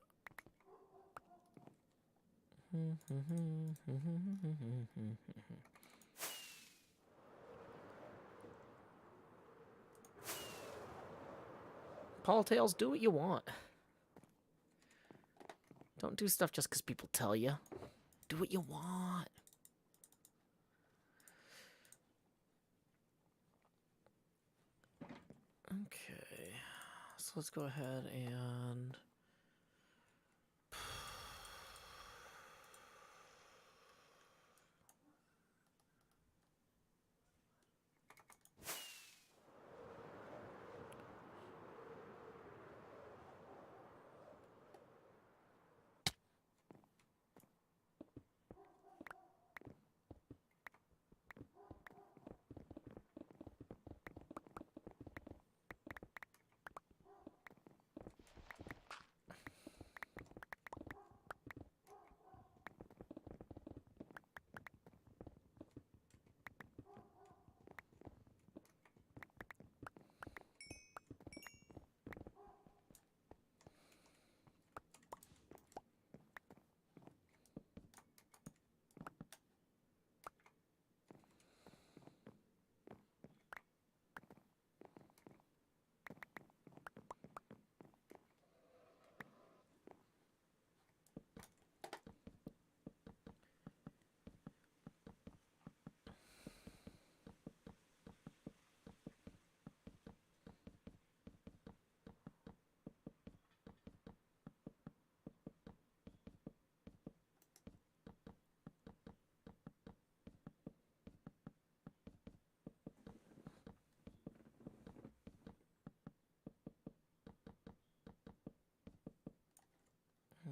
Paul Tails, do what you want. Don't do stuff just because people tell you. Do what you want. Okay, so let's go ahead and...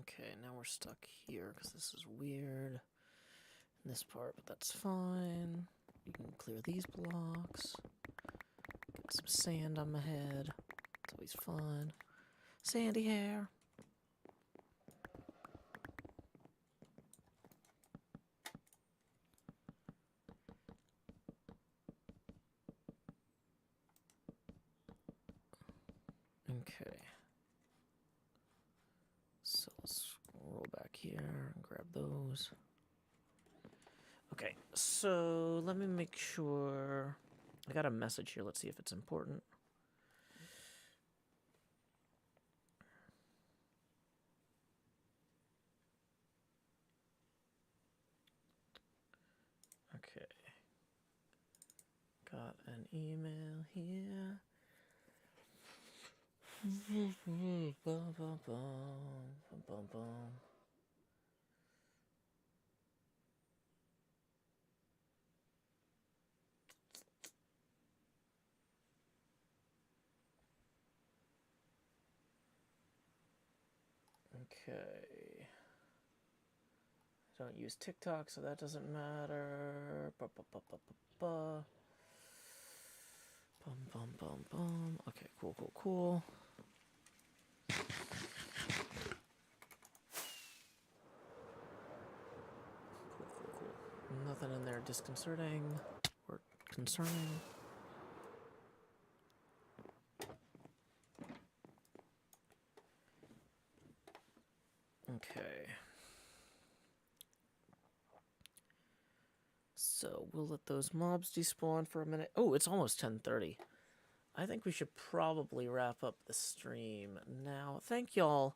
Okay, now we're stuck here because this is weird. In this part, but that's fine. You can clear these blocks. Get some sand on my head. It's always fun. Sandy hair. Okay. So let's roll back here and grab those. Okay, so let me make sure. I got a message here. Let's see if it's important. Okay. Got an email here. Bum, bum, bum, bum, bum, bum. Okay. I don't use TikTok, so that doesn't matter. Ba, ba, ba, ba, ba, ba. Bum, bum, bum, bum. Okay, cool, cool, cool. Cool, cool, cool. Nothing in there disconcerting or concerning. Okay. So we'll let those mobs despawn for a minute. Oh, it's almost 10:30. I think we should probably wrap up the stream now. Thank y'all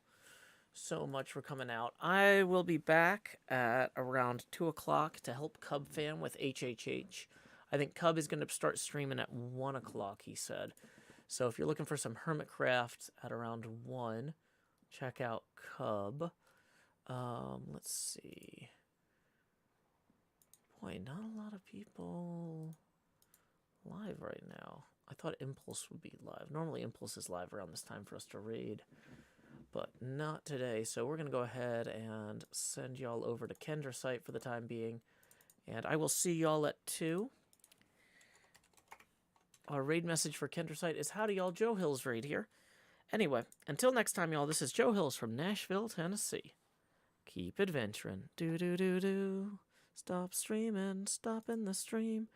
so much for coming out. I will be back at around 2 o'clock to help Cub Fan with HHH. I think Cub is going to start streaming at 1 o'clock, he said. So if you're looking for some HermitCraft at around 1, check out Cub. Let's see. Boy, not a lot of people live right now. I thought Impulse would be live. Normally Impulse is live around this time for us to raid, but not today. So we're going to go ahead and send y'all over to Kendra's site for the time being, and I will see y'all at 2. Our raid message for Kendra's site is, howdy y'all, Joe Hills raid here. Anyway, until next time y'all, this is Joe Hills from Nashville, Tennessee. Keep adventuring. Do do do do. Stop streaming, stopping the stream.